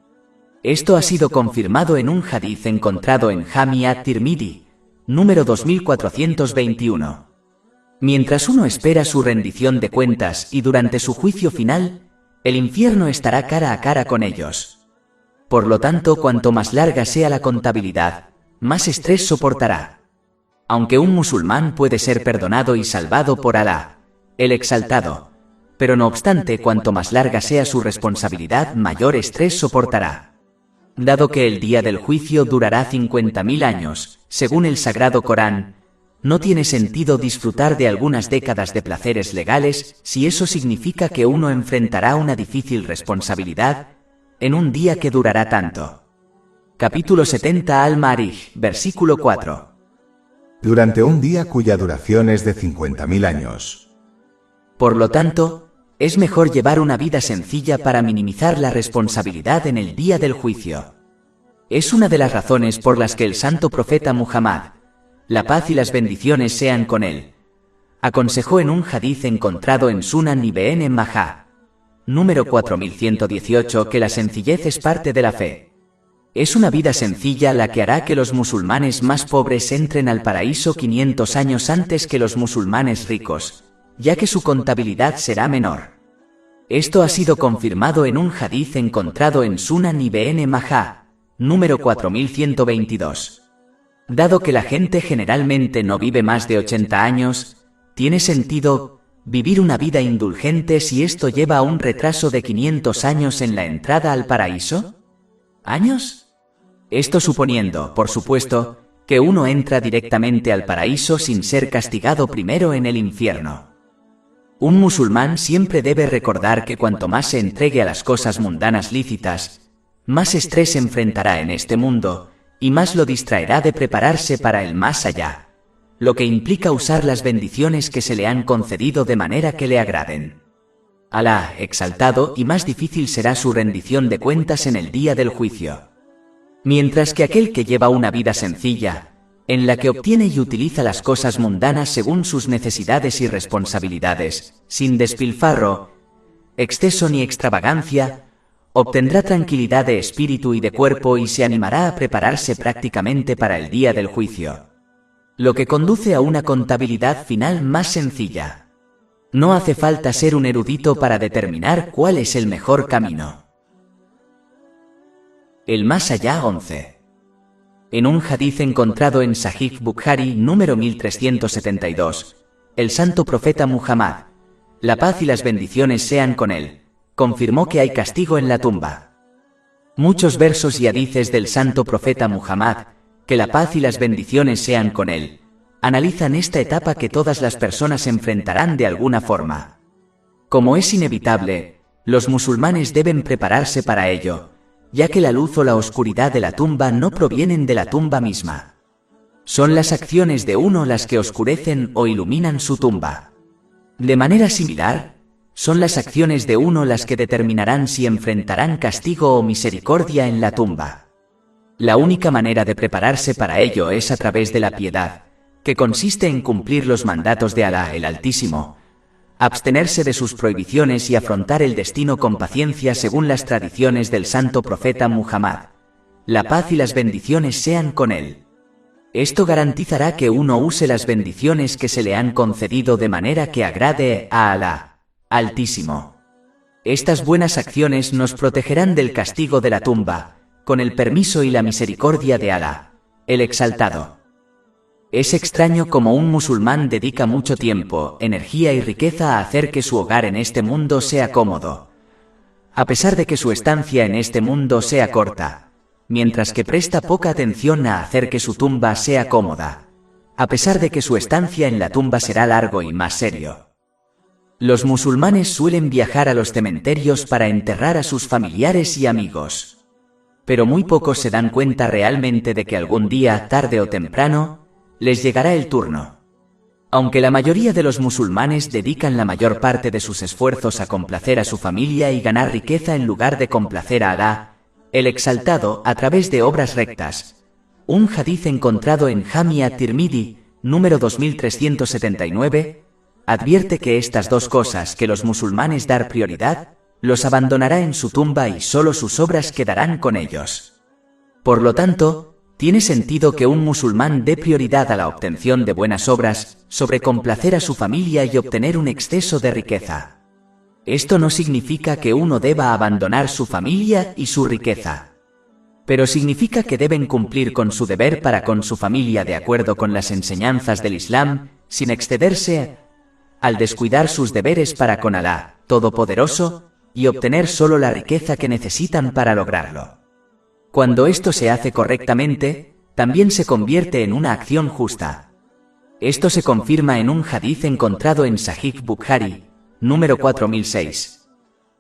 Esto ha sido confirmado en un hadiz encontrado en Jami at-Tirmidhi, número 2421. Mientras uno espera su rendición de cuentas y durante su juicio final, el infierno estará cara a cara con ellos. Por lo tanto, cuanto más larga sea la contabilidad, más estrés soportará. Aunque un musulmán puede ser perdonado y salvado por Alá, el Exaltado, pero no obstante, cuanto más larga sea su responsabilidad, mayor estrés soportará. Dado que el día del juicio durará 50.000 años, según el Sagrado Corán, no tiene sentido disfrutar de algunas décadas de placeres legales si eso significa que uno enfrentará una difícil responsabilidad en un día que durará tanto. Capítulo 70 Al-Ma'arij, versículo 4. Durante un día cuya duración es de 50.000 años. Por lo tanto, es mejor llevar una vida sencilla para minimizar la responsabilidad en el día del juicio. Es una de las razones por las que el santo profeta Muhammad, la paz y las bendiciones sean con él, aconsejó en un hadiz encontrado en Sunan Ibn Majah, número 4118, que la sencillez es parte de la fe. Es una vida sencilla la que hará que los musulmanes más pobres entren al paraíso 500 años antes que los musulmanes ricos, ya que su contabilidad será menor. Esto ha sido confirmado en un hadiz encontrado en Sunan Ibn Majah, número 4122. Dado que la gente generalmente no vive más de 80 años, tiene sentido vivir una vida indulgente si esto lleva a un retraso de 500 años en la entrada al paraíso. ¿Años? Esto suponiendo, por supuesto, que uno entra directamente al paraíso sin ser castigado primero en el infierno. Un musulmán siempre debe recordar que cuanto más se entregue a las cosas mundanas lícitas, más estrés enfrentará en este mundo, y más lo distraerá de prepararse para el más allá, lo que implica usar las bendiciones que se le han concedido de manera que le agraden. Alá, exaltado, y más difícil será su rendición de cuentas en el día del juicio. Mientras que aquel que lleva una vida sencilla, en la que obtiene y utiliza las cosas mundanas según sus necesidades y responsabilidades, sin despilfarro, exceso ni extravagancia, obtendrá tranquilidad de espíritu y de cuerpo y se animará a prepararse prácticamente para el día del juicio, lo que conduce a una contabilidad final más sencilla. No hace falta ser un erudito para determinar cuál es el mejor camino. El más allá 11. En un hadiz encontrado en Sahih Bukhari número 1372, el santo profeta Muhammad, la paz y las bendiciones sean con él, confirmó que hay castigo en la tumba. Muchos versos y hadices del santo profeta Muhammad, que la paz y las bendiciones sean con él, analizan esta etapa que todas las personas enfrentarán de alguna forma. Como es inevitable, los musulmanes deben prepararse para ello, ya que la luz o la oscuridad de la tumba no provienen de la tumba misma. Son las acciones de uno las que oscurecen o iluminan su tumba. De manera similar, son las acciones de uno las que determinarán si enfrentarán castigo o misericordia en la tumba. La única manera de prepararse para ello es a través de la piedad, que consiste en cumplir los mandatos de Alá el Altísimo, abstenerse de sus prohibiciones y afrontar el destino con paciencia según las tradiciones del santo profeta Muhammad. La paz y las bendiciones sean con él. Esto garantizará que uno use las bendiciones que se le han concedido de manera que agrade a Alá Altísimo. Estas buenas acciones nos protegerán del castigo de la tumba, con el permiso y la misericordia de Alá, el Exaltado. Es extraño cómo un musulmán dedica mucho tiempo, energía y riqueza a hacer que su hogar en este mundo sea cómodo, a pesar de que su estancia en este mundo sea corta, mientras que presta poca atención a hacer que su tumba sea cómoda, a pesar de que su estancia en la tumba será largo y más serio. Los musulmanes suelen viajar a los cementerios para enterrar a sus familiares y amigos. Pero muy pocos se dan cuenta realmente de que algún día, tarde o temprano, les llegará el turno. Aunque la mayoría de los musulmanes dedican la mayor parte de sus esfuerzos a complacer a su familia y ganar riqueza en lugar de complacer a Alá, el Exaltado, a través de obras rectas. Un hadiz encontrado en Jami at-Tirmidhi, número 2379, advierte que estas dos cosas que los musulmanes dar prioridad, los abandonará en su tumba y solo sus obras quedarán con ellos. Por lo tanto, tiene sentido que un musulmán dé prioridad a la obtención de buenas obras, sobre complacer a su familia y obtener un exceso de riqueza. Esto no significa que uno deba abandonar su familia y su riqueza. Pero significa que deben cumplir con su deber para con su familia de acuerdo con las enseñanzas del Islam, sin excederse al descuidar sus deberes para con Alá, Todopoderoso, y obtener solo la riqueza que necesitan para lograrlo. Cuando esto se hace correctamente, también se convierte en una acción justa. Esto se confirma en un hadiz encontrado en Sahih Bukhari, número 4006.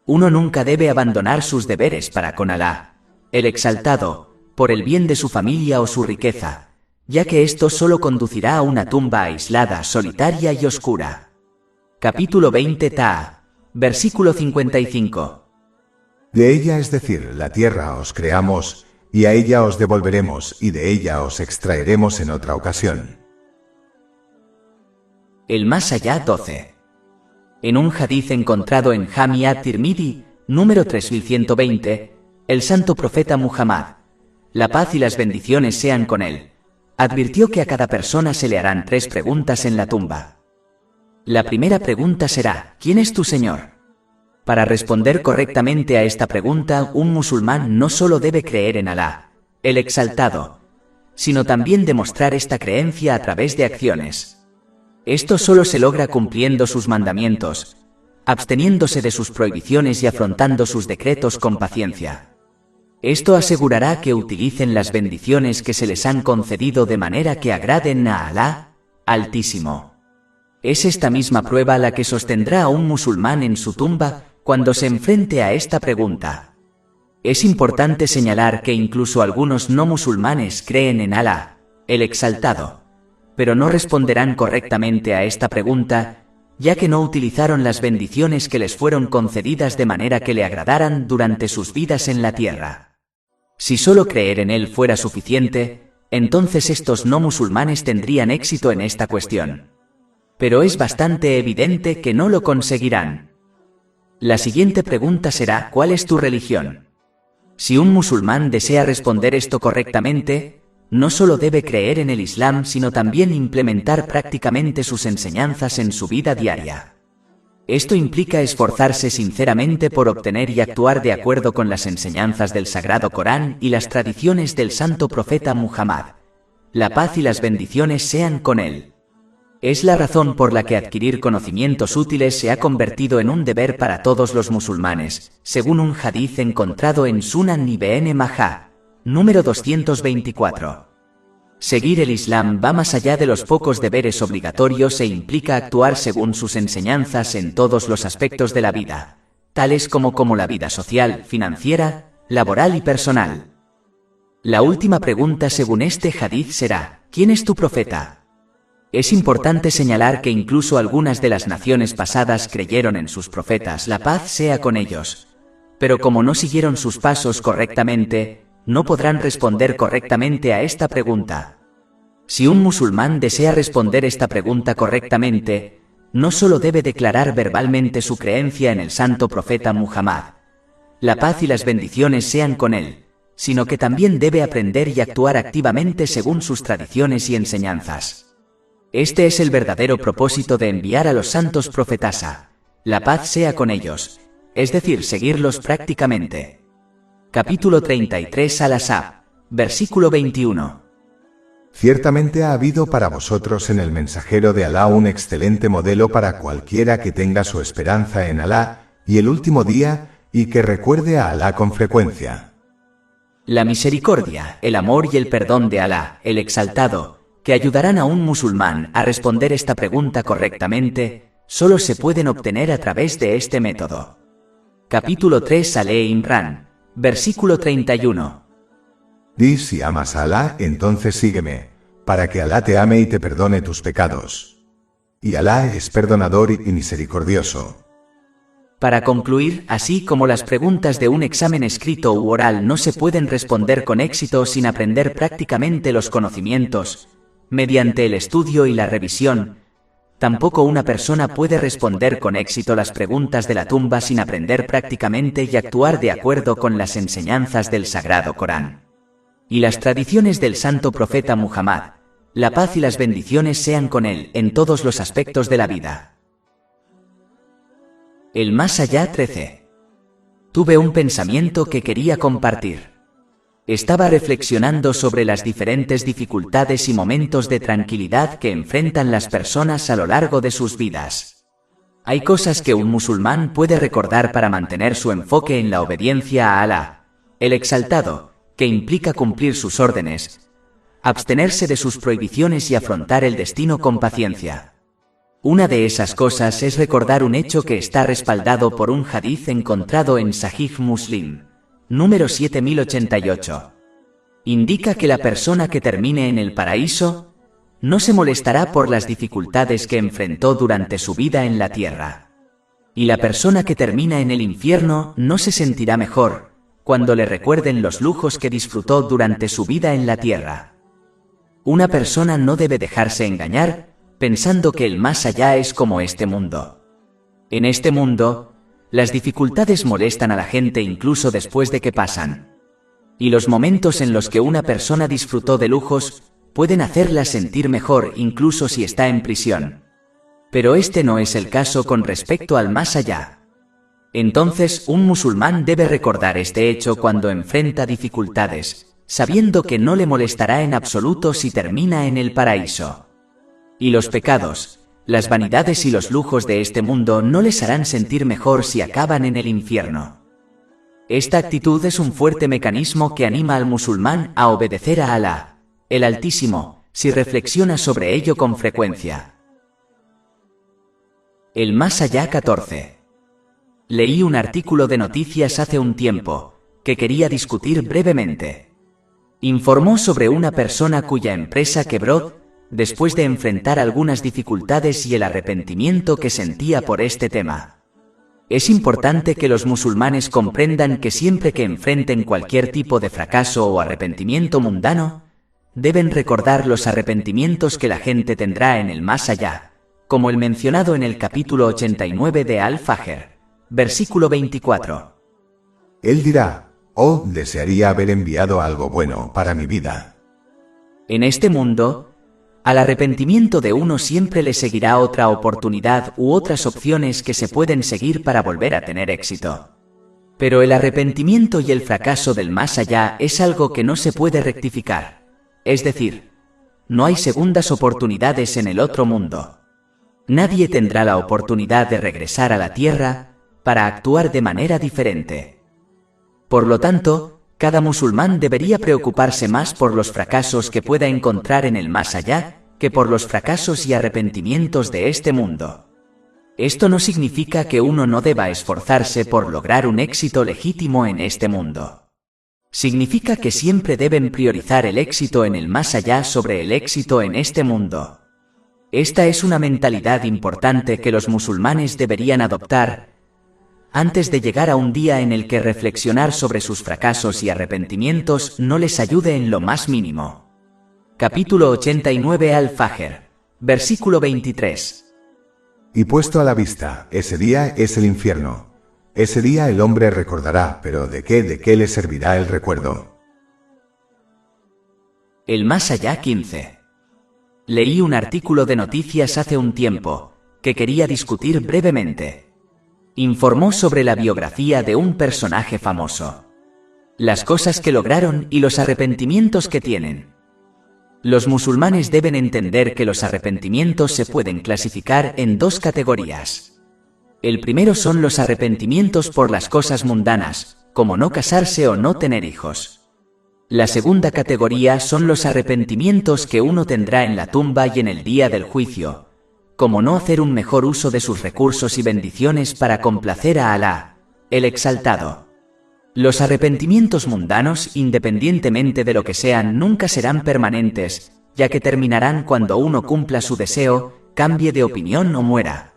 Uno nunca debe abandonar sus deberes para con Alá, el Exaltado, por el bien de su familia o su riqueza, ya que esto solo conducirá a una tumba aislada, solitaria y oscura. Capítulo 20 Ta'a, versículo 55. De ella, es decir, la tierra, os creamos, y a ella os devolveremos, y de ella os extraeremos en otra ocasión. El más allá 12. En un hadiz encontrado en Jami at-Tirmidhi, número 3120, el santo profeta Muhammad, la paz y las bendiciones sean con él, advirtió que a cada persona se le harán 3 preguntas en la tumba. La primera pregunta será, ¿quién es tu Señor? Para responder correctamente a esta pregunta, un musulmán no solo debe creer en Alá, el Exaltado, sino también demostrar esta creencia a través de acciones. Esto solo se logra cumpliendo sus mandamientos, absteniéndose de sus prohibiciones y afrontando sus decretos con paciencia. Esto asegurará que utilicen las bendiciones que se les han concedido de manera que agraden a Alá, Altísimo. Es esta misma prueba la que sostendrá a un musulmán en su tumba cuando se enfrente a esta pregunta. Es importante señalar que incluso algunos no musulmanes creen en Alá, el Exaltado, pero no responderán correctamente a esta pregunta, ya que no utilizaron las bendiciones que les fueron concedidas de manera que le agradaran durante sus vidas en la tierra. Si solo creer en él fuera suficiente, entonces estos no musulmanes tendrían éxito en esta cuestión. Pero es bastante evidente que no lo conseguirán. La siguiente pregunta será, ¿cuál es tu religión? Si un musulmán desea responder esto correctamente, no solo debe creer en el Islam sino también implementar prácticamente sus enseñanzas en su vida diaria. Esto implica esforzarse sinceramente por obtener y actuar de acuerdo con las enseñanzas del Sagrado Corán y las tradiciones del santo profeta Muhammad. La paz y las bendiciones sean con él. Es la razón por la que adquirir conocimientos útiles se ha convertido en un deber para todos los musulmanes, según un hadiz encontrado en Sunan Ibn Majah, número 224. Seguir el Islam va más allá de los pocos deberes obligatorios e implica actuar según sus enseñanzas en todos los aspectos de la vida, tales como la vida social, financiera, laboral y personal. La última pregunta según este hadiz será, ¿quién es tu profeta? Es importante señalar que incluso algunas de las naciones pasadas creyeron en sus profetas, la paz sea con ellos, pero como no siguieron sus pasos correctamente, no podrán responder correctamente a esta pregunta. Si un musulmán desea responder esta pregunta correctamente, no solo debe declarar verbalmente su creencia en el santo profeta Muhammad, la paz y las bendiciones sean con él, sino que también debe aprender y actuar activamente según sus tradiciones y enseñanzas. Este es el verdadero propósito de enviar a los santos profetas la paz sea con ellos, es decir, seguirlos prácticamente. Capítulo 33 Al-Ahzab, versículo 21. Ciertamente ha habido para vosotros en el mensajero de Alá un excelente modelo para cualquiera que tenga su esperanza en Alá y el último día, y que recuerde a Alá con frecuencia. La misericordia, el amor y el perdón de Alá, el Exaltado, que ayudarán a un musulmán a responder esta pregunta correctamente, solo se pueden obtener a través de este método. Capítulo 3 Ale Imran, versículo 31. Di: si amas a Alá, entonces sígueme, para que Alá te ame y te perdone tus pecados. Y Alá es perdonador y misericordioso. Para concluir, así como las preguntas de un examen escrito u oral no se pueden responder con éxito sin aprender prácticamente los conocimientos, mediante el estudio y la revisión, tampoco una persona puede responder con éxito las preguntas de la tumba sin aprender prácticamente y actuar de acuerdo con las enseñanzas del Sagrado Corán y las tradiciones del santo profeta Muhammad. La paz y las bendiciones sean con él en todos los aspectos de la vida. El más allá 13. Tuve un pensamiento que quería compartir. Estaba reflexionando sobre las diferentes dificultades y momentos de tranquilidad que enfrentan las personas a lo largo de sus vidas. Hay cosas que un musulmán puede recordar para mantener su enfoque en la obediencia a Alá, el Exaltado, que implica cumplir sus órdenes, abstenerse de sus prohibiciones y afrontar el destino con paciencia. Una de esas cosas es recordar un hecho que está respaldado por un hadiz encontrado en Sahih Muslim, número 7088. Indica que la persona que termine en el paraíso no se molestará por las dificultades que enfrentó durante su vida en la tierra. Y la persona que termina en el infierno no se sentirá mejor cuando le recuerden los lujos que disfrutó durante su vida en la tierra. Una persona no debe dejarse engañar pensando que el más allá es como este mundo. En este mundo, las dificultades molestan a la gente incluso después de que pasan. Y los momentos en los que una persona disfrutó de lujos pueden hacerla sentir mejor incluso si está en prisión. Pero este no es el caso con respecto al más allá. Entonces, un musulmán debe recordar este hecho cuando enfrenta dificultades, sabiendo que no le molestará en absoluto si termina en el paraíso. Y los pecados, las vanidades y los lujos de este mundo no les harán sentir mejor si acaban en el infierno. Esta actitud es un fuerte mecanismo que anima al musulmán a obedecer a Alá, el Altísimo, si reflexiona sobre ello con frecuencia. El más allá 14. Leí un artículo de noticias hace un tiempo, que quería discutir brevemente. Informó sobre una persona cuya empresa quebró después de enfrentar algunas dificultades y el arrepentimiento que sentía por este tema. Es importante que los musulmanes comprendan que siempre que enfrenten cualquier tipo de fracaso o arrepentimiento mundano, deben recordar los arrepentimientos que la gente tendrá en el más allá, como el mencionado en el capítulo 89 de Al-Fajr, versículo 24. Él dirá: oh, desearía haber enviado algo bueno para mi vida. En este mundo, al arrepentimiento de uno siempre le seguirá otra oportunidad u otras opciones que se pueden seguir para volver a tener éxito. Pero el arrepentimiento y el fracaso del más allá es algo que no se puede rectificar. Es decir, no hay segundas oportunidades en el otro mundo. Nadie tendrá la oportunidad de regresar a la tierra para actuar de manera diferente. Por lo tanto, cada musulmán debería preocuparse más por los fracasos que pueda encontrar en el más allá, que por los fracasos y arrepentimientos de este mundo. Esto no significa que uno no deba esforzarse por lograr un éxito legítimo en este mundo. Significa que siempre deben priorizar el éxito en el más allá sobre el éxito en este mundo. Esta es una mentalidad importante que los musulmanes deberían adoptar antes de llegar a un día en el que reflexionar sobre sus fracasos y arrepentimientos no les ayude en lo más mínimo. Capítulo 89 Al-Fajr, versículo 23. Y puesto a la vista, ese día es el infierno. Ese día el hombre recordará, pero ¿de qué le servirá el recuerdo? El más allá 15. Leí un artículo de noticias hace un tiempo, que quería discutir brevemente. Informó sobre la biografía de un personaje famoso, las cosas que lograron y los arrepentimientos que tienen. Los musulmanes deben entender que los arrepentimientos se pueden clasificar en dos categorías. El primero son los arrepentimientos por las cosas mundanas, como no casarse o no tener hijos. La segunda categoría son los arrepentimientos que uno tendrá en la tumba y en el día del juicio, como no hacer un mejor uso de sus recursos y bendiciones para complacer a Alá, el Exaltado. Los arrepentimientos mundanos, independientemente de lo que sean, nunca serán permanentes, ya que terminarán cuando uno cumpla su deseo, cambie de opinión o muera.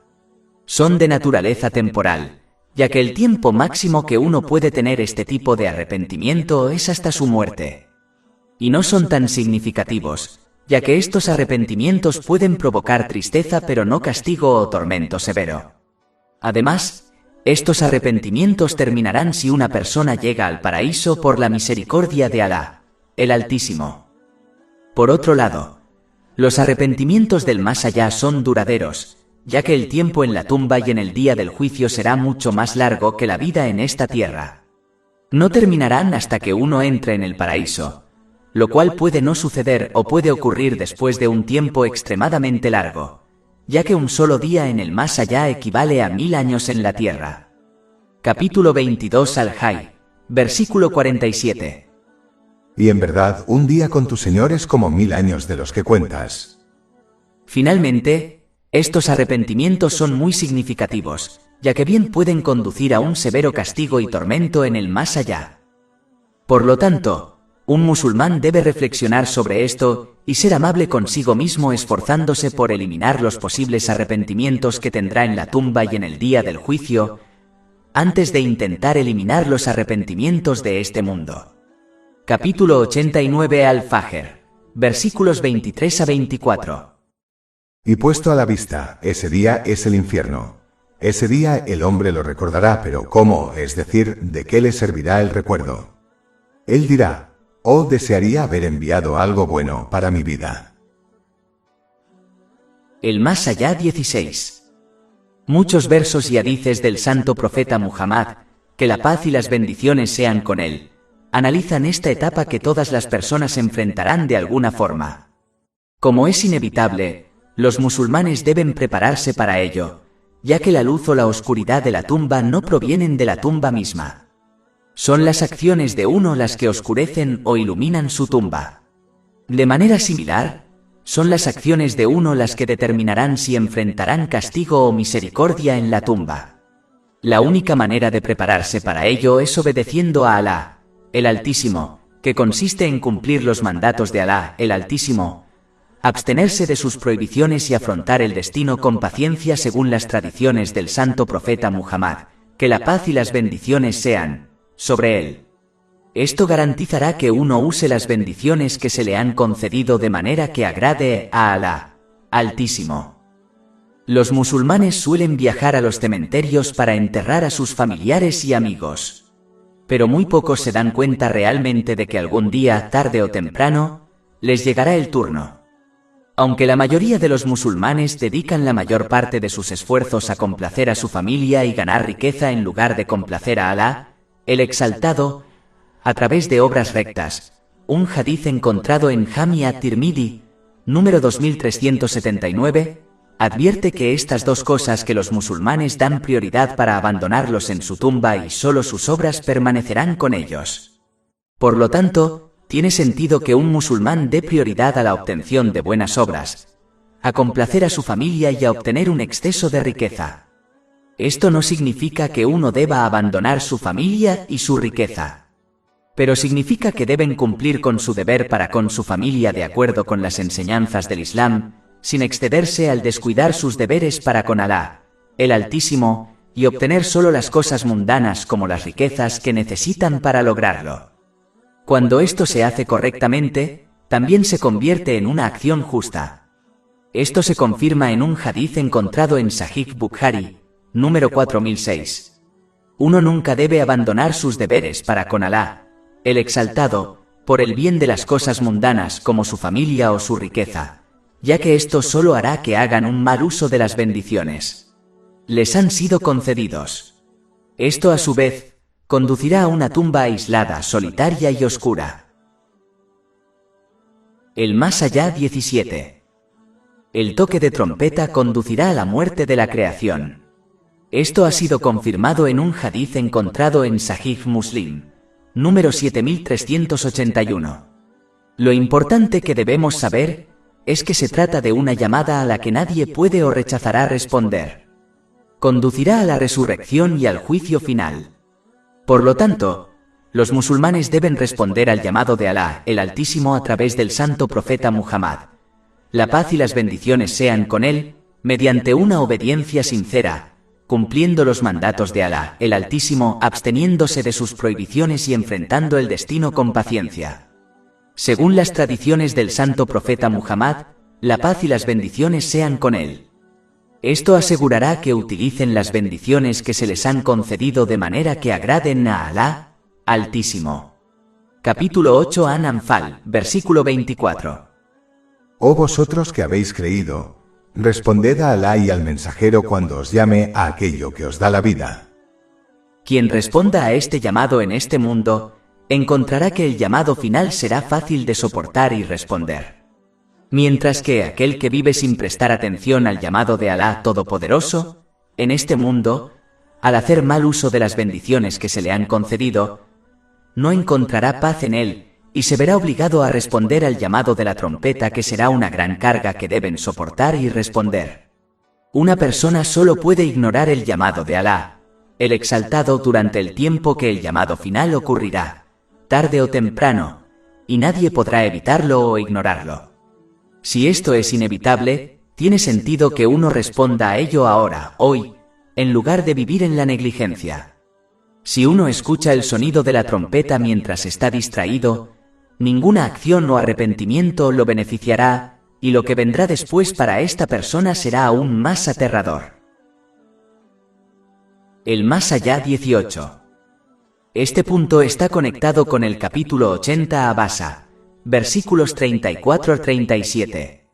Son de naturaleza temporal, ya que el tiempo máximo que uno puede tener este tipo de arrepentimiento es hasta su muerte. Y no son tan significativos, ya que estos arrepentimientos pueden provocar tristeza pero no castigo o tormento severo. Además, estos arrepentimientos terminarán si una persona llega al paraíso por la misericordia de Alá, el Altísimo. Por otro lado, los arrepentimientos del más allá son duraderos, ya que el tiempo en la tumba y en el día del juicio será mucho más largo que la vida en esta tierra. No terminarán hasta que uno entre en el paraíso, lo cual puede no suceder o puede ocurrir después de un tiempo extremadamente largo, ya que un solo día en el más allá equivale a 1000 años en la tierra. Capítulo 22 Al-Hajj, versículo 47. Y en verdad, un día con tu Señor es como 1000 años de los que cuentas. Finalmente, estos arrepentimientos son muy significativos, ya que bien pueden conducir a un severo castigo y tormento en el más allá. Por lo tanto, un musulmán debe reflexionar sobre esto y ser amable consigo mismo esforzándose por eliminar los posibles arrepentimientos que tendrá en la tumba y en el día del juicio, antes de intentar eliminar los arrepentimientos de este mundo. Capítulo 89 Al-Fajr, versículos 23 a 24. Y puesto a la vista, ese día es el infierno. Ese día el hombre lo recordará, pero ¿cómo? Es decir, ¿de qué le servirá el recuerdo? Él dirá, oh, desearía haber enviado algo bueno para mi vida. El más allá 16. Muchos versos y hadices del santo profeta Muhammad, que la paz y las bendiciones sean con él, analizan esta etapa que todas las personas enfrentarán de alguna forma. Como es inevitable, los musulmanes deben prepararse para ello, ya que la luz o la oscuridad de la tumba no provienen de la tumba misma. Son las acciones de uno las que oscurecen o iluminan su tumba. De manera similar, son las acciones de uno las que determinarán si enfrentarán castigo o misericordia en la tumba. La única manera de prepararse para ello es obedeciendo a Alá, el Altísimo, que consiste en cumplir los mandatos de Alá, el Altísimo, abstenerse de sus prohibiciones y afrontar el destino con paciencia según las tradiciones del santo profeta Muhammad, que la paz y las bendiciones sean sobre él. Esto garantizará que uno use las bendiciones que se le han concedido de manera que agrade a Alá, Altísimo. Los musulmanes suelen viajar a los cementerios para enterrar a sus familiares y amigos. Pero muy pocos se dan cuenta realmente de que algún día, tarde o temprano, les llegará el turno. Aunque la mayoría de los musulmanes dedican la mayor parte de sus esfuerzos a complacer a su familia y ganar riqueza en lugar de complacer a Alá, el Exaltado, a través de obras rectas, un hadiz encontrado en Jami at-Tirmidhi, número 2379, advierte que estas dos cosas que los musulmanes dan prioridad para abandonarlos en su tumba y solo sus obras permanecerán con ellos. Por lo tanto, tiene sentido que un musulmán dé prioridad a la obtención de buenas obras, a complacer a su familia y a obtener un exceso de riqueza. Esto no significa que uno deba abandonar su familia y su riqueza, pero significa que deben cumplir con su deber para con su familia de acuerdo con las enseñanzas del Islam, sin excederse al descuidar sus deberes para con Alá, el Altísimo, y obtener solo las cosas mundanas como las riquezas que necesitan para lograrlo. Cuando esto se hace correctamente, también se convierte en una acción justa. Esto se confirma en un hadiz encontrado en Sahih Bukhari, número 4006. Uno nunca debe abandonar sus deberes para con Alá, el Exaltado, por el bien de las cosas mundanas como su familia o su riqueza, ya que esto solo hará que hagan un mal uso de las bendiciones. Les han sido concedidos. Esto a su vez, conducirá a una tumba aislada, solitaria y oscura. El más allá 17. El toque de trompeta conducirá a la muerte de la creación. Esto ha sido confirmado en un hadiz encontrado en Sahih Muslim, número 7381. Lo importante que debemos saber es que se trata de una llamada a la que nadie puede o rechazará responder. Conducirá a la resurrección y al juicio final. Por lo tanto, los musulmanes deben responder al llamado de Alá, el Altísimo, a través del santo profeta Muhammad. La paz y las bendiciones sean con él, mediante una obediencia sincera, cumpliendo los mandatos de Alá, el Altísimo, absteniéndose de sus prohibiciones y enfrentando el destino con paciencia. Según las tradiciones del santo profeta Muhammad, la paz y las bendiciones sean con él. Esto asegurará que utilicen las bendiciones que se les han concedido de manera que agraden a Alá, Altísimo. Capítulo 8 An-Anfal, versículo 24. Oh vosotros que habéis creído, responded a Alá y al mensajero cuando os llame a aquello que os da la vida. Quien responda a este llamado en este mundo, encontrará que el llamado final será fácil de soportar y responder. Mientras que aquel que vive sin prestar atención al llamado de Alá Todopoderoso, en este mundo, al hacer mal uso de las bendiciones que se le han concedido, no encontrará paz en él, y se verá obligado a responder al llamado de la trompeta, que será una gran carga que deben soportar y responder. Una persona solo puede ignorar el llamado de Alá, el Exaltado, durante el tiempo que el llamado final ocurrirá, tarde o temprano, y nadie podrá evitarlo o ignorarlo. Si esto es inevitable, tiene sentido que uno responda a ello ahora, hoy, en lugar de vivir en la negligencia. Si uno escucha el sonido de la trompeta mientras está distraído, ninguna acción o arrepentimiento lo beneficiará, y lo que vendrá después para esta persona será aún más aterrador. El más allá 18. Este punto está conectado con el capítulo 80 Abasa, versículos 34 al 37.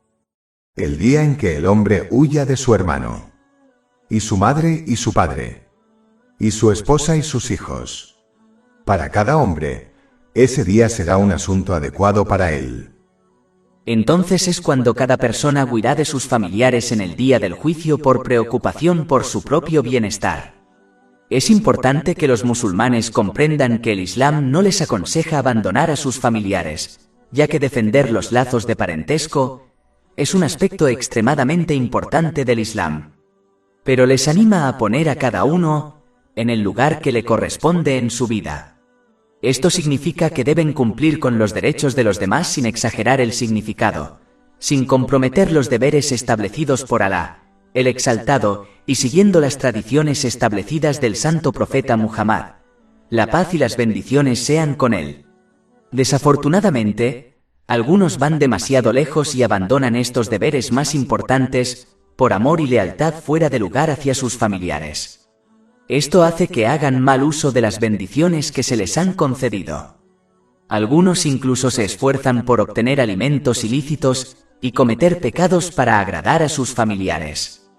El día en que el hombre huya de su hermano, y su madre y su padre, y su esposa y sus hijos. Para cada hombre, ese día será un asunto adecuado para él. Entonces es cuando cada persona huirá de sus familiares en el día del juicio por preocupación por su propio bienestar. Es importante que los musulmanes comprendan que el Islam no les aconseja abandonar a sus familiares, ya que defender los lazos de parentesco es un aspecto extremadamente importante del Islam. Pero les anima a poner a cada uno en el lugar que le corresponde en su vida. Esto significa que deben cumplir con los derechos de los demás sin exagerar el significado, sin comprometer los deberes establecidos por Alá, el Exaltado, y siguiendo las tradiciones establecidas del santo profeta Muhammad. La paz y las bendiciones sean con él. Desafortunadamente, algunos van demasiado lejos y abandonan estos deberes más importantes, por amor y lealtad fuera de lugar hacia sus familiares. Esto hace que hagan mal uso de las bendiciones que se les han concedido. Algunos incluso se esfuerzan por obtener alimentos ilícitos y cometer pecados para agradar a sus familiares.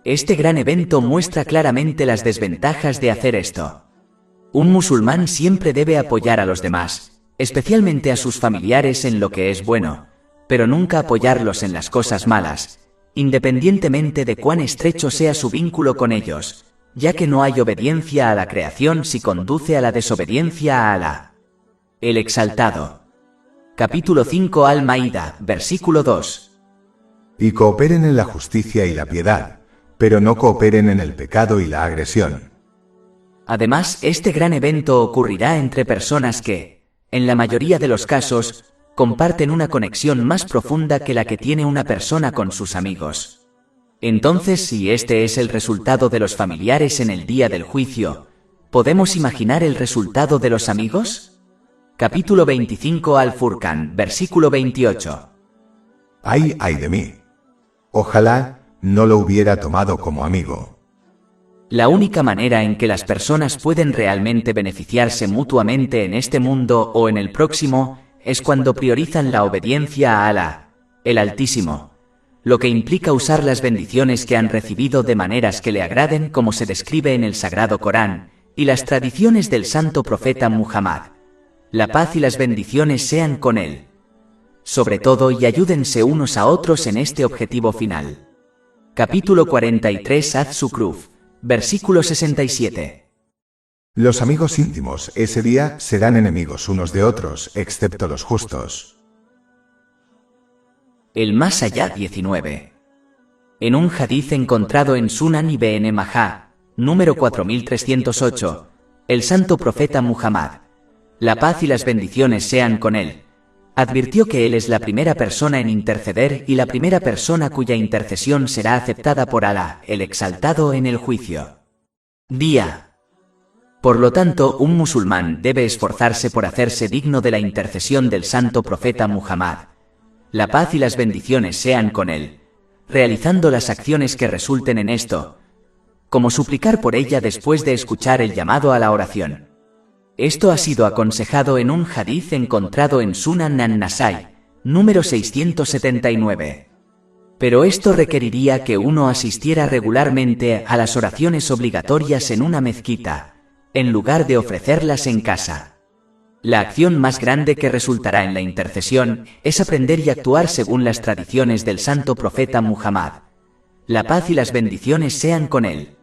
Este gran evento muestra claramente las desventajas de hacer esto. Un musulmán siempre debe apoyar a los demás, especialmente a sus familiares, en lo que es bueno, pero nunca apoyarlos en las cosas malas, independientemente de cuán estrecho sea su vínculo con ellos, ya que no hay obediencia a la creación si conduce a la desobediencia a Alá. El Exaltado. Capítulo 5 Al-Maída, versículo 2. Y cooperen en la justicia y la piedad, pero no cooperen en el pecado y la agresión. Además, este gran evento ocurrirá entre personas que, en la mayoría de los casos, comparten una conexión más profunda que la que tiene una persona con sus amigos. Entonces, si este es el resultado de los familiares en el día del juicio, ¿podemos imaginar el resultado de los amigos? Capítulo 25 Al-Furqan, versículo 28. Ay de mí. Ojalá no lo hubiera tomado como amigo. La única manera en que las personas pueden realmente beneficiarse mutuamente en este mundo o en el próximo es cuando priorizan la obediencia a Alá, el Altísimo, lo que implica usar las bendiciones que han recibido de maneras que le agraden, como se describe en el Sagrado Corán, y las tradiciones del santo profeta Muhammad. La paz y las bendiciones sean con él. Sobre todo, y ayúdense unos a otros en este objetivo final. Capítulo 43 Az-Zukhruf, versículo 67. Los amigos íntimos ese día serán enemigos unos de otros, excepto los justos. El más allá 19. En un hadiz encontrado en Sunan Ibn Majah, número 4308, el santo profeta Muhammad, la paz y las bendiciones sean con él, advirtió que él es la primera persona en interceder y la primera persona cuya intercesión será aceptada por Alá, el exaltado, en el juicio. Día. Por lo tanto, un musulmán debe esforzarse por hacerse digno de la intercesión del santo profeta Muhammad. La paz y las bendiciones sean con él, realizando las acciones que resulten en esto, como suplicar por ella después de escuchar el llamado a la oración. Esto ha sido aconsejado en un hadiz encontrado en Sunan an-Nasai, número 679. Pero esto requeriría que uno asistiera regularmente a las oraciones obligatorias en una mezquita, en lugar de ofrecerlas en casa. La acción más grande que resultará en la intercesión es aprender y actuar según las tradiciones del santo profeta Muhammad. La paz y las bendiciones sean con él.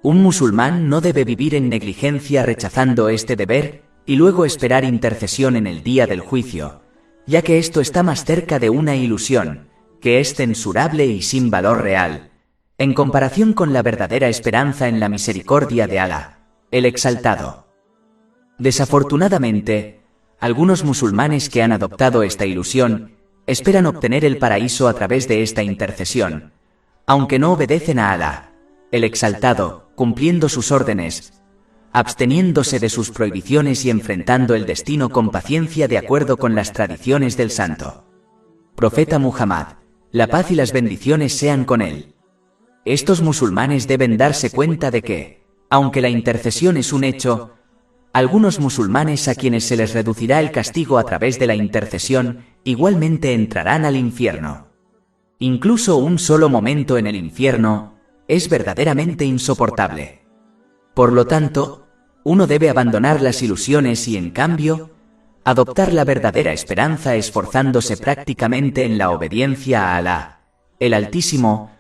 Un musulmán no debe vivir en negligencia rechazando este deber y luego esperar intercesión en el día del juicio, ya que esto está más cerca de una ilusión, que es censurable y sin valor real, en comparación con la verdadera esperanza en la misericordia de Alá, el exaltado. Desafortunadamente, algunos musulmanes que han adoptado esta ilusión esperan obtener el paraíso a través de esta intercesión, aunque no obedecen a Alá, el exaltado, cumpliendo sus órdenes, absteniéndose de sus prohibiciones y enfrentando el destino con paciencia de acuerdo con las tradiciones del santo profeta Muhammad, la paz y las bendiciones sean con él. Estos musulmanes deben darse cuenta de que, aunque la intercesión es un hecho, algunos musulmanes a quienes se les reducirá el castigo a través de la intercesión, igualmente entrarán al infierno. Incluso un solo momento en el infierno es verdaderamente insoportable. Por lo tanto, uno debe abandonar las ilusiones y, en cambio, adoptar la verdadera esperanza esforzándose prácticamente en la obediencia a Alá, el Altísimo,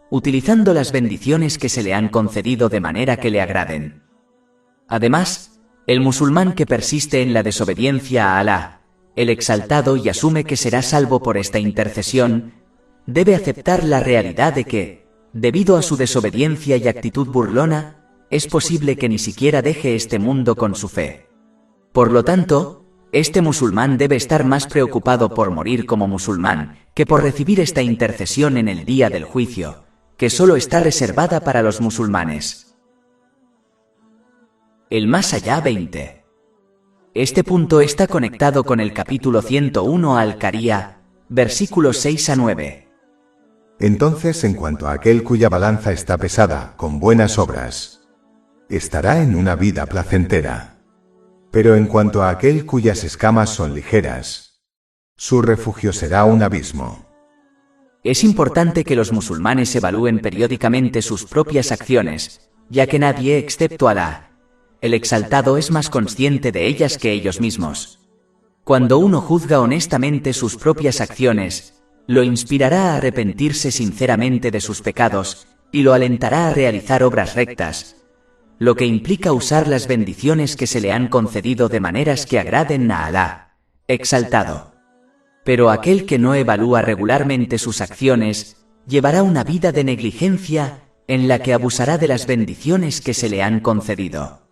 utilizando las bendiciones que se le han concedido de manera que le agraden. Además, el musulmán que persiste en la desobediencia a Alá, el exaltado, y asume que será salvo por esta intercesión, debe aceptar la realidad de que, debido a su desobediencia y actitud burlona, es posible que ni siquiera deje este mundo con su fe. Por lo tanto, este musulmán debe estar más preocupado por morir como musulmán que por recibir esta intercesión en el día del juicio, que solo está reservada para los musulmanes. El más allá 20. Este punto está conectado con el capítulo 101 Al-Qariya, versículos 6 a 9. Entonces, en cuanto a aquel cuya balanza está pesada con buenas obras, estará en una vida placentera. Pero en cuanto a aquel cuyas escamas son ligeras, su refugio será un abismo. Es importante que los musulmanes evalúen periódicamente sus propias acciones, ya que nadie excepto Alá, el exaltado, es más consciente de ellas que ellos mismos. Cuando uno juzga honestamente sus propias acciones, lo inspirará a arrepentirse sinceramente de sus pecados y lo alentará a realizar obras rectas, lo que implica usar las bendiciones que se le han concedido de maneras que agraden a Alá, exaltado. Pero aquel que no evalúa regularmente sus acciones, llevará una vida de negligencia en la que abusará de las bendiciones que se le han concedido.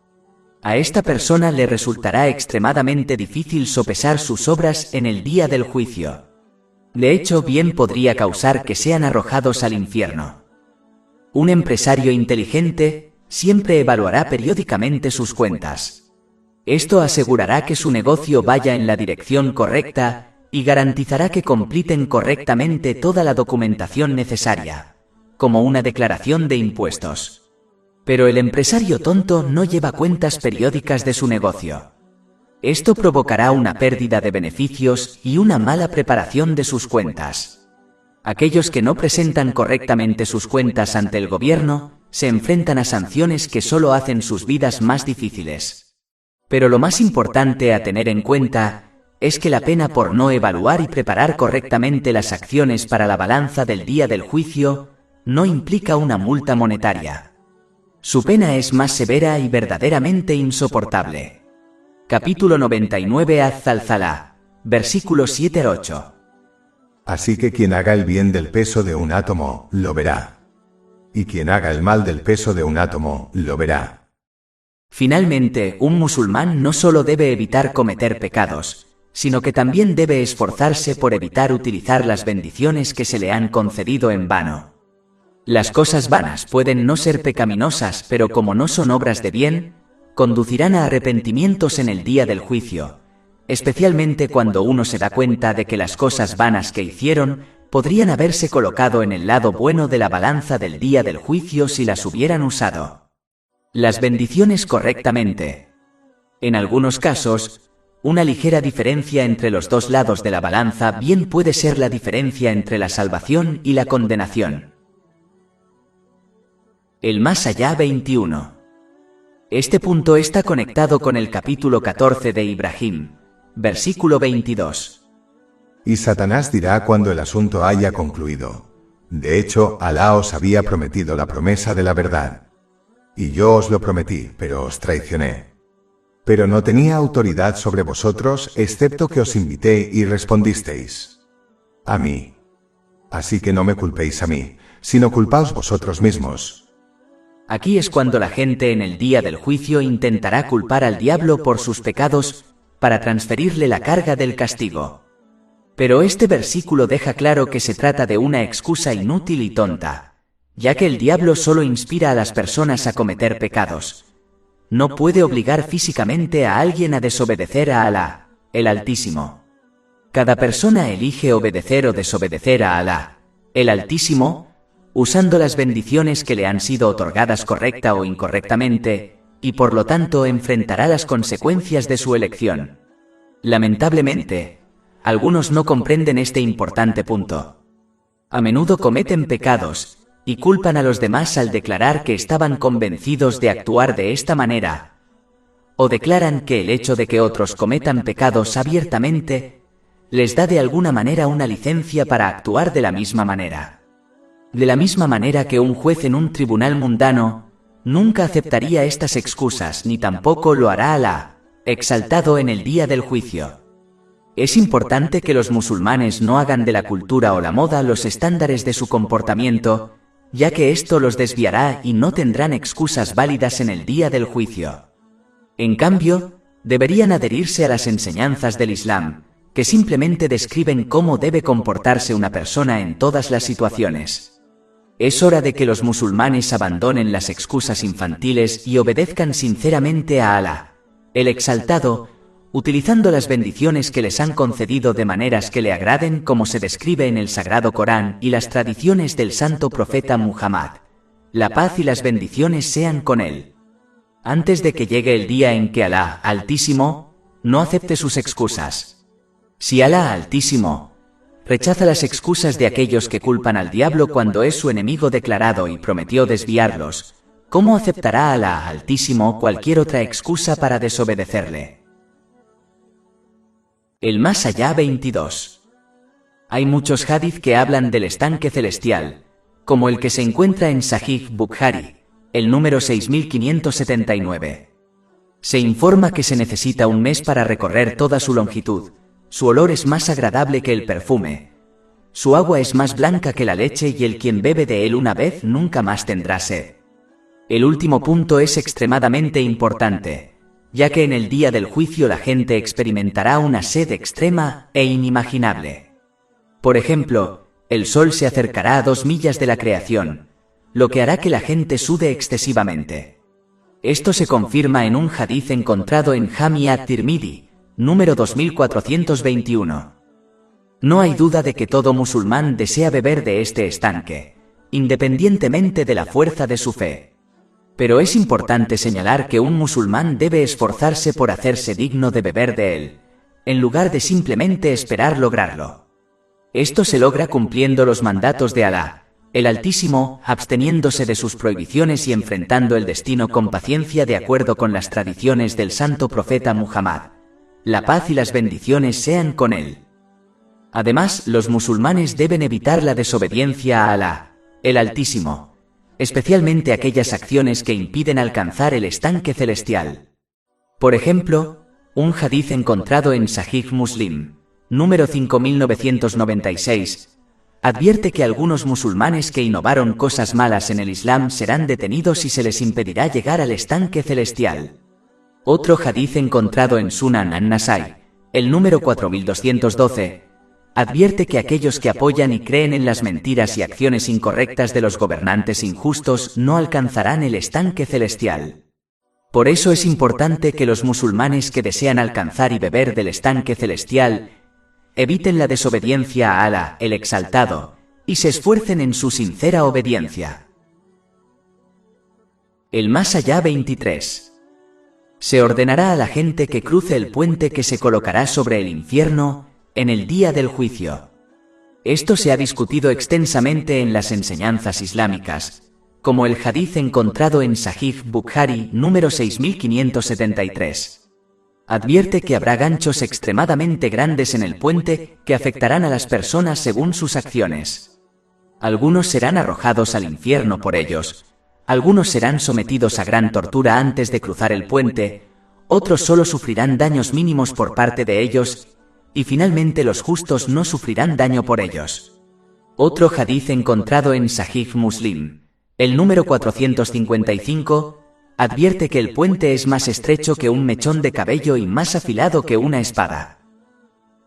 A esta persona le resultará extremadamente difícil sopesar sus obras en el día del juicio. De hecho, bien podría causar que sean arrojados al infierno. Un empresario inteligente siempre evaluará periódicamente sus cuentas. Esto asegurará que su negocio vaya en la dirección correcta y garantizará que completen correctamente toda la documentación necesaria, como una declaración de impuestos. Pero el empresario tonto no lleva cuentas periódicas de su negocio. Esto provocará una pérdida de beneficios y una mala preparación de sus cuentas. Aquellos que no presentan correctamente sus cuentas ante el gobierno se enfrentan a sanciones que solo hacen sus vidas más difíciles. Pero lo más importante a tener en cuenta es que la pena por no evaluar y preparar correctamente las acciones para la balanza del día del juicio no implica una multa monetaria. Su pena es más severa y verdaderamente insoportable. Capítulo 99 Az-Zalzala, versículos 7 al 8. Así que quien haga el bien del peso de un átomo, lo verá. Y quien haga el mal del peso de un átomo, lo verá. Finalmente, un musulmán no solo debe evitar cometer pecados, sino que también debe esforzarse por evitar utilizar las bendiciones que se le han concedido en vano. Las cosas vanas pueden no ser pecaminosas, pero como no son obras de bien, conducirán a arrepentimientos en el día del juicio, especialmente cuando uno se da cuenta de que las cosas vanas que hicieron podrían haberse colocado en el lado bueno de la balanza del día del juicio si las hubieran usado. Las bendiciones correctamente. En algunos casos, una ligera diferencia entre los dos lados de la balanza bien puede ser la diferencia entre la salvación y la condenación. El más allá 21. Este punto está conectado con el capítulo 14 de Ibrahim, versículo 22. Y Satanás dirá cuando el asunto haya concluido: de hecho, Alá os había prometido la promesa de la verdad. Y yo os lo prometí, pero os traicioné. Pero no tenía autoridad sobre vosotros, excepto que os invité y respondisteis: a mí. Así que no me culpéis a mí, sino culpaos vosotros mismos. Aquí es cuando la gente en el día del juicio intentará culpar al diablo por sus pecados para transferirle la carga del castigo. Pero este versículo deja claro que se trata de una excusa inútil y tonta, ya que el diablo solo inspira a las personas a cometer pecados. No puede obligar físicamente a alguien a desobedecer a Alá, el Altísimo. Cada persona elige obedecer o desobedecer a Alá, el Altísimo, usando las bendiciones que le han sido otorgadas correcta o incorrectamente, y por lo tanto enfrentará las consecuencias de su elección. Lamentablemente, algunos no comprenden este importante punto. A menudo cometen pecados, y culpan a los demás al declarar que estaban convencidos de actuar de esta manera, o declaran que el hecho de que otros cometan pecados abiertamente les da de alguna manera una licencia para actuar de la misma manera. De la misma manera que un juez en un tribunal mundano nunca aceptaría estas excusas ni tampoco lo hará Alá, exaltado en el día del juicio. Es importante que los musulmanes no hagan de la cultura o la moda los estándares de su comportamiento, ya que esto los desviará y no tendrán excusas válidas en el día del juicio. En cambio, deberían adherirse a las enseñanzas del Islam, que simplemente describen cómo debe comportarse una persona en todas las situaciones. Es hora de que los musulmanes abandonen las excusas infantiles y obedezcan sinceramente a Alá, el Exaltado, utilizando las bendiciones que les han concedido de maneras que le agraden, como se describe en el Sagrado Corán y las tradiciones del santo profeta Muhammad. La paz y las bendiciones sean con él. Antes de que llegue el día en que Alá Altísimo no acepte sus excusas. Si Alá Altísimo rechaza las excusas de aquellos que culpan al diablo cuando es su enemigo declarado y prometió desviarlos, ¿cómo aceptará Alá Altísimo cualquier otra excusa para desobedecerle? El más allá 22. Hay muchos hadith que hablan del estanque celestial, como el que se encuentra en Sahih Bukhari, el número 6579. Se informa que se necesita un mes para recorrer toda su longitud. Su olor es más agradable que el perfume. Su agua es más blanca que la leche y el quien bebe de él una vez nunca más tendrá sed. El último punto es extremadamente importante, ya que en el día del juicio la gente experimentará una sed extrema e inimaginable. Por ejemplo, el sol se acercará a 2 millas de la creación, lo que hará que la gente sude excesivamente. Esto se confirma en un hadith encontrado en Jami at-Tirmidhi, número 2421. No hay duda de que todo musulmán desea beber de este estanque, independientemente de la fuerza de su fe. Pero es importante señalar que un musulmán debe esforzarse por hacerse digno de beber de él, en lugar de simplemente esperar lograrlo. Esto se logra cumpliendo los mandatos de Alá, el Altísimo, absteniéndose de sus prohibiciones y enfrentando el destino con paciencia de acuerdo con las tradiciones del santo profeta Muhammad. La paz y las bendiciones sean con él. Además, los musulmanes deben evitar la desobediencia a Alá, el Altísimo, especialmente aquellas acciones que impiden alcanzar el estanque celestial. Por ejemplo, un hadith encontrado en Sahih Muslim, número 5996, advierte que algunos musulmanes que innovaron cosas malas en el Islam serán detenidos y se les impedirá llegar al estanque celestial. Otro hadith encontrado en Sunan an-Nasai, el número 4212, advierte que aquellos que apoyan y creen en las mentiras y acciones incorrectas de los gobernantes injustos no alcanzarán el estanque celestial. Por eso es importante que los musulmanes que desean alcanzar y beber del estanque celestial eviten la desobediencia a Alá, el Exaltado, y se esfuercen en su sincera obediencia. El más allá 23. Se ordenará a la gente que cruce el puente que se colocará sobre el infierno en el día del juicio. Esto se ha discutido extensamente en las enseñanzas islámicas, como el hadith encontrado en Sahih Bukhari número 6573. Advierte que habrá ganchos extremadamente grandes en el puente que afectarán a las personas según sus acciones. Algunos serán arrojados al infierno por ellos, algunos serán sometidos a gran tortura antes de cruzar el puente, otros solo sufrirán daños mínimos por parte de ellos, y finalmente los justos no sufrirán daño por ellos. Otro hadith encontrado en Sahih Muslim, el número 455, advierte que el puente es más estrecho que un mechón de cabello y más afilado que una espada.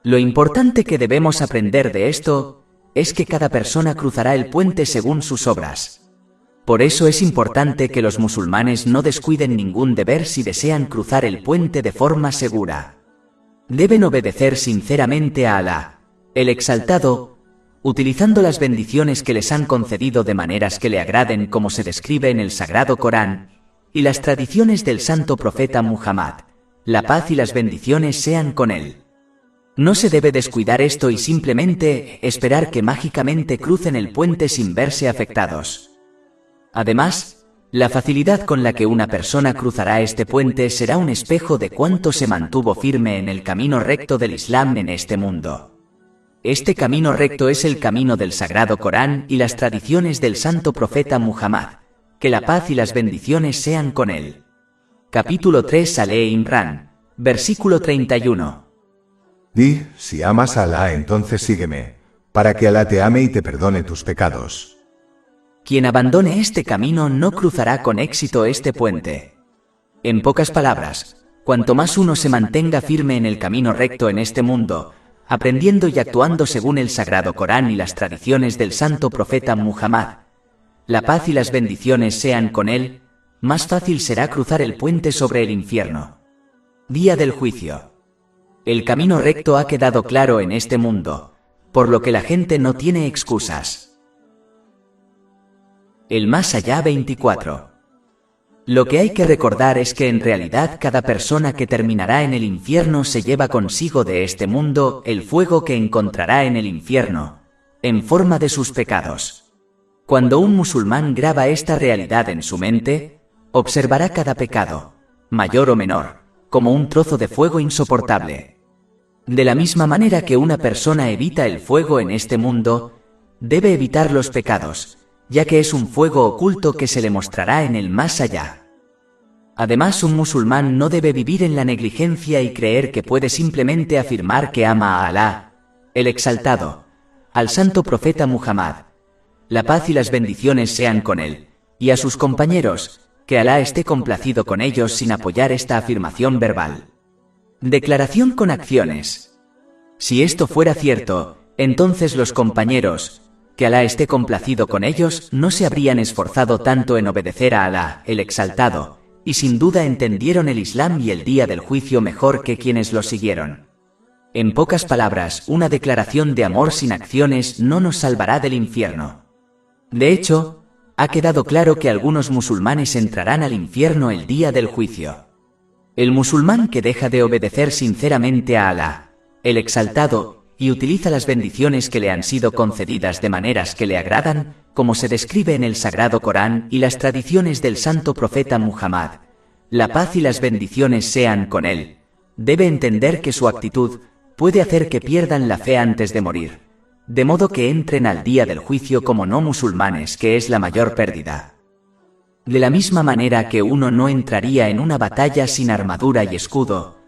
Lo importante que debemos aprender de esto es que cada persona cruzará el puente según sus obras. Por eso es importante que los musulmanes no descuiden ningún deber si desean cruzar el puente de forma segura. Deben obedecer sinceramente a Alá, el Exaltado, utilizando las bendiciones que les han concedido de maneras que le agraden como se describe en el Sagrado Corán, y las tradiciones del santo profeta Muhammad, la paz y las bendiciones sean con él. No se debe descuidar esto y simplemente esperar que mágicamente crucen el puente sin verse afectados. Además, la facilidad con la que una persona cruzará este puente será un espejo de cuánto se mantuvo firme en el camino recto del Islam en este mundo. Este camino recto es el camino del Sagrado Corán y las tradiciones del santo profeta Muhammad, que la paz y las bendiciones sean con él. Capítulo 3 Ale Imran, versículo 31. Di, si amas a Alá entonces sígueme, para que Alá te ame y te perdone tus pecados. Quien abandone este camino no cruzará con éxito este puente. En pocas palabras, cuanto más uno se mantenga firme en el camino recto en este mundo, aprendiendo y actuando según el Sagrado Corán y las tradiciones del santo profeta Muhammad, la paz y las bendiciones sean con él, más fácil será cruzar el puente sobre el infierno. Día del juicio. El camino recto ha quedado claro en este mundo, por lo que la gente no tiene excusas. El más allá 24. Lo que hay que recordar es que en realidad cada persona que terminará en el infierno se lleva consigo de este mundo el fuego que encontrará en el infierno, en forma de sus pecados. Cuando un musulmán graba esta realidad en su mente, observará cada pecado, mayor o menor, como un trozo de fuego insoportable. De la misma manera que una persona evita el fuego en este mundo, debe evitar los pecados, ya que es un fuego oculto que se le mostrará en el más allá. Además, un musulmán no debe vivir en la negligencia y creer que puede simplemente afirmar que ama a Alá, el Exaltado, al santo profeta Muhammad, la paz y las bendiciones sean con él, y a sus compañeros, que Alá esté complacido con ellos sin apoyar esta afirmación verbal. Declaración con acciones. Si esto fuera cierto, entonces los compañeros, que Alá esté complacido con ellos, no se habrían esforzado tanto en obedecer a Alá, el Exaltado, y sin duda entendieron el Islam y el día del juicio mejor que quienes lo siguieron. En pocas palabras, una declaración de amor sin acciones no nos salvará del infierno. De hecho, ha quedado claro que algunos musulmanes entrarán al infierno el día del juicio. El musulmán que deja de obedecer sinceramente a Alá, el Exaltado, y utiliza las bendiciones que le han sido concedidas de maneras que le agradan, como se describe en el Sagrado Corán y las tradiciones del santo profeta Muhammad, la paz y las bendiciones sean con él, debe entender que su actitud puede hacer que pierdan la fe antes de morir, de modo que entren al día del juicio como no musulmanes, que es la mayor pérdida. De la misma manera que uno no entraría en una batalla sin armadura y escudo,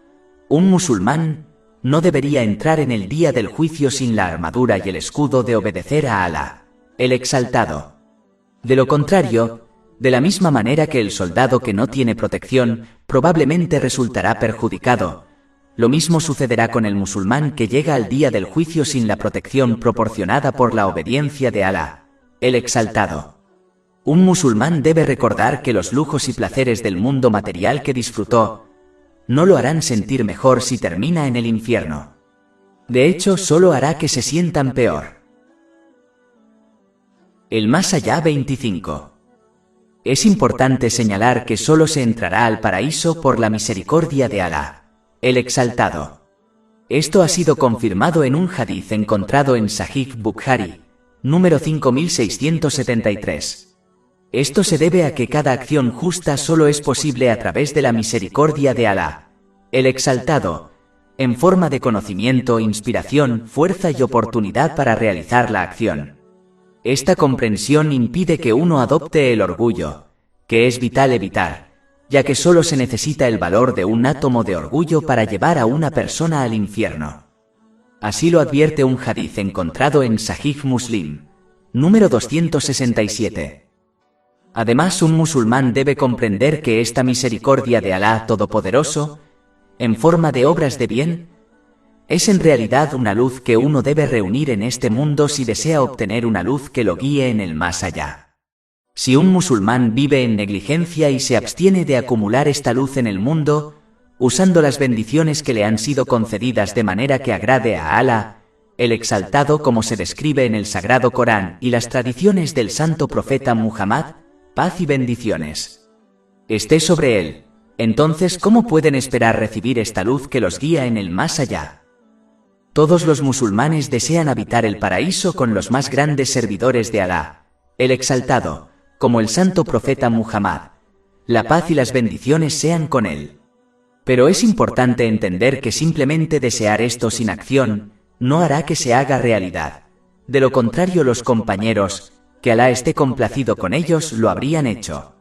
un musulmán no debería entrar en el día del juicio sin la armadura y el escudo de obedecer a Alá, el Exaltado. De lo contrario, de la misma manera que el soldado que no tiene protección probablemente resultará perjudicado, lo mismo sucederá con el musulmán que llega al día del juicio sin la protección proporcionada por la obediencia de Alá, el Exaltado. Un musulmán debe recordar que los lujos y placeres del mundo material que disfrutó no lo harán sentir mejor si termina en el infierno. De hecho, solo hará que se sientan peor. El más allá 25. Es importante señalar que solo se entrará al paraíso por la misericordia de Alá, el Exaltado. Esto ha sido confirmado en un hadith encontrado en Sahih Bukhari, número 5673. Esto se debe a que cada acción justa solo es posible a través de la misericordia de Alá, el Exaltado, en forma de conocimiento, inspiración, fuerza y oportunidad para realizar la acción. Esta comprensión impide que uno adopte el orgullo, que es vital evitar, ya que solo se necesita el valor de un átomo de orgullo para llevar a una persona al infierno. Así lo advierte un hadith encontrado en Sahih Muslim, número 267. Además, un musulmán debe comprender que esta misericordia de Alá Todopoderoso, en forma de obras de bien, es en realidad una luz que uno debe reunir en este mundo si desea obtener una luz que lo guíe en el más allá. Si un musulmán vive en negligencia y se abstiene de acumular esta luz en el mundo, usando las bendiciones que le han sido concedidas de manera que agrade a Alá, el Exaltado, como se describe en el Sagrado Corán y las tradiciones del santo profeta Muhammad, paz y bendiciones esté sobre él, entonces ¿cómo pueden esperar recibir esta luz que los guía en el más allá? Todos los musulmanes desean habitar el paraíso con los más grandes servidores de Alá, el Exaltado, como el santo profeta Muhammad. La paz y las bendiciones sean con él. Pero es importante entender que simplemente desear esto sin acción no hará que se haga realidad. De lo contrario, los compañeros, que Alá esté complacido con ellos, lo habrían hecho.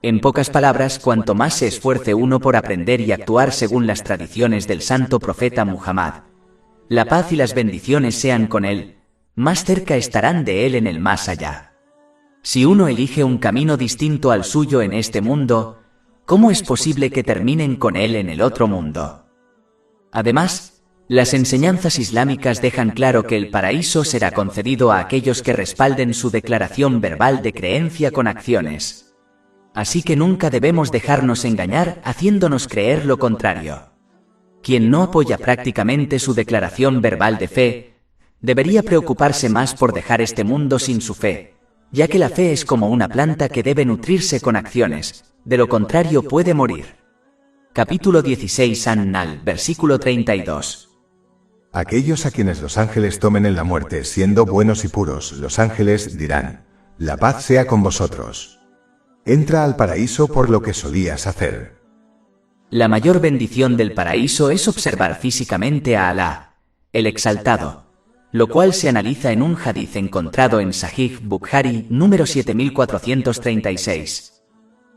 En pocas palabras, cuanto más se esfuerce uno por aprender y actuar según las tradiciones del santo profeta Muhammad, la paz y las bendiciones sean con él, más cerca estarán de él en el más allá. Si uno elige un camino distinto al suyo en este mundo, ¿cómo es posible que terminen con él en el otro mundo? Además, las enseñanzas islámicas dejan claro que el paraíso será concedido a aquellos que respalden su declaración verbal de creencia con acciones. Así que nunca debemos dejarnos engañar haciéndonos creer lo contrario. Quien no apoya prácticamente su declaración verbal de fe, debería preocuparse más por dejar este mundo sin su fe, ya que la fe es como una planta que debe nutrirse con acciones, de lo contrario puede morir. Capítulo 16 An-Nahl, versículo 32. Aquellos a quienes los ángeles tomen en la muerte siendo buenos y puros, los ángeles dirán: la paz sea con vosotros. Entra al paraíso por lo que solías hacer. La mayor bendición del paraíso es observar físicamente a Alá, el Exaltado, lo cual se analiza en un hadith encontrado en Sahih Bukhari, número 7436.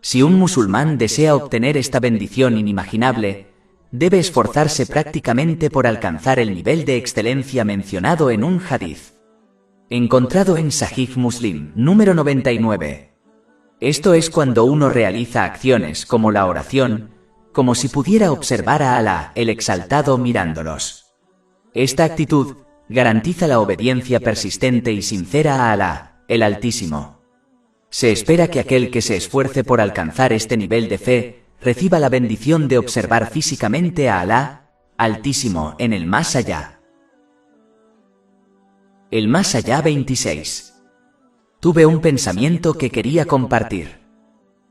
Si un musulmán desea obtener esta bendición inimaginable, debe esforzarse prácticamente por alcanzar el nivel de excelencia mencionado en un hadith encontrado en Sahih Muslim, número 99. Esto es cuando uno realiza acciones como la oración, como si pudiera observar a Alá, el Exaltado, mirándolos. Esta actitud garantiza la obediencia persistente y sincera a Alá, el Altísimo. Se espera que aquel que se esfuerce por alcanzar este nivel de fe reciba la bendición de observar físicamente a Alá, Altísimo, en el más allá. El más allá 26. Tuve un pensamiento que quería compartir.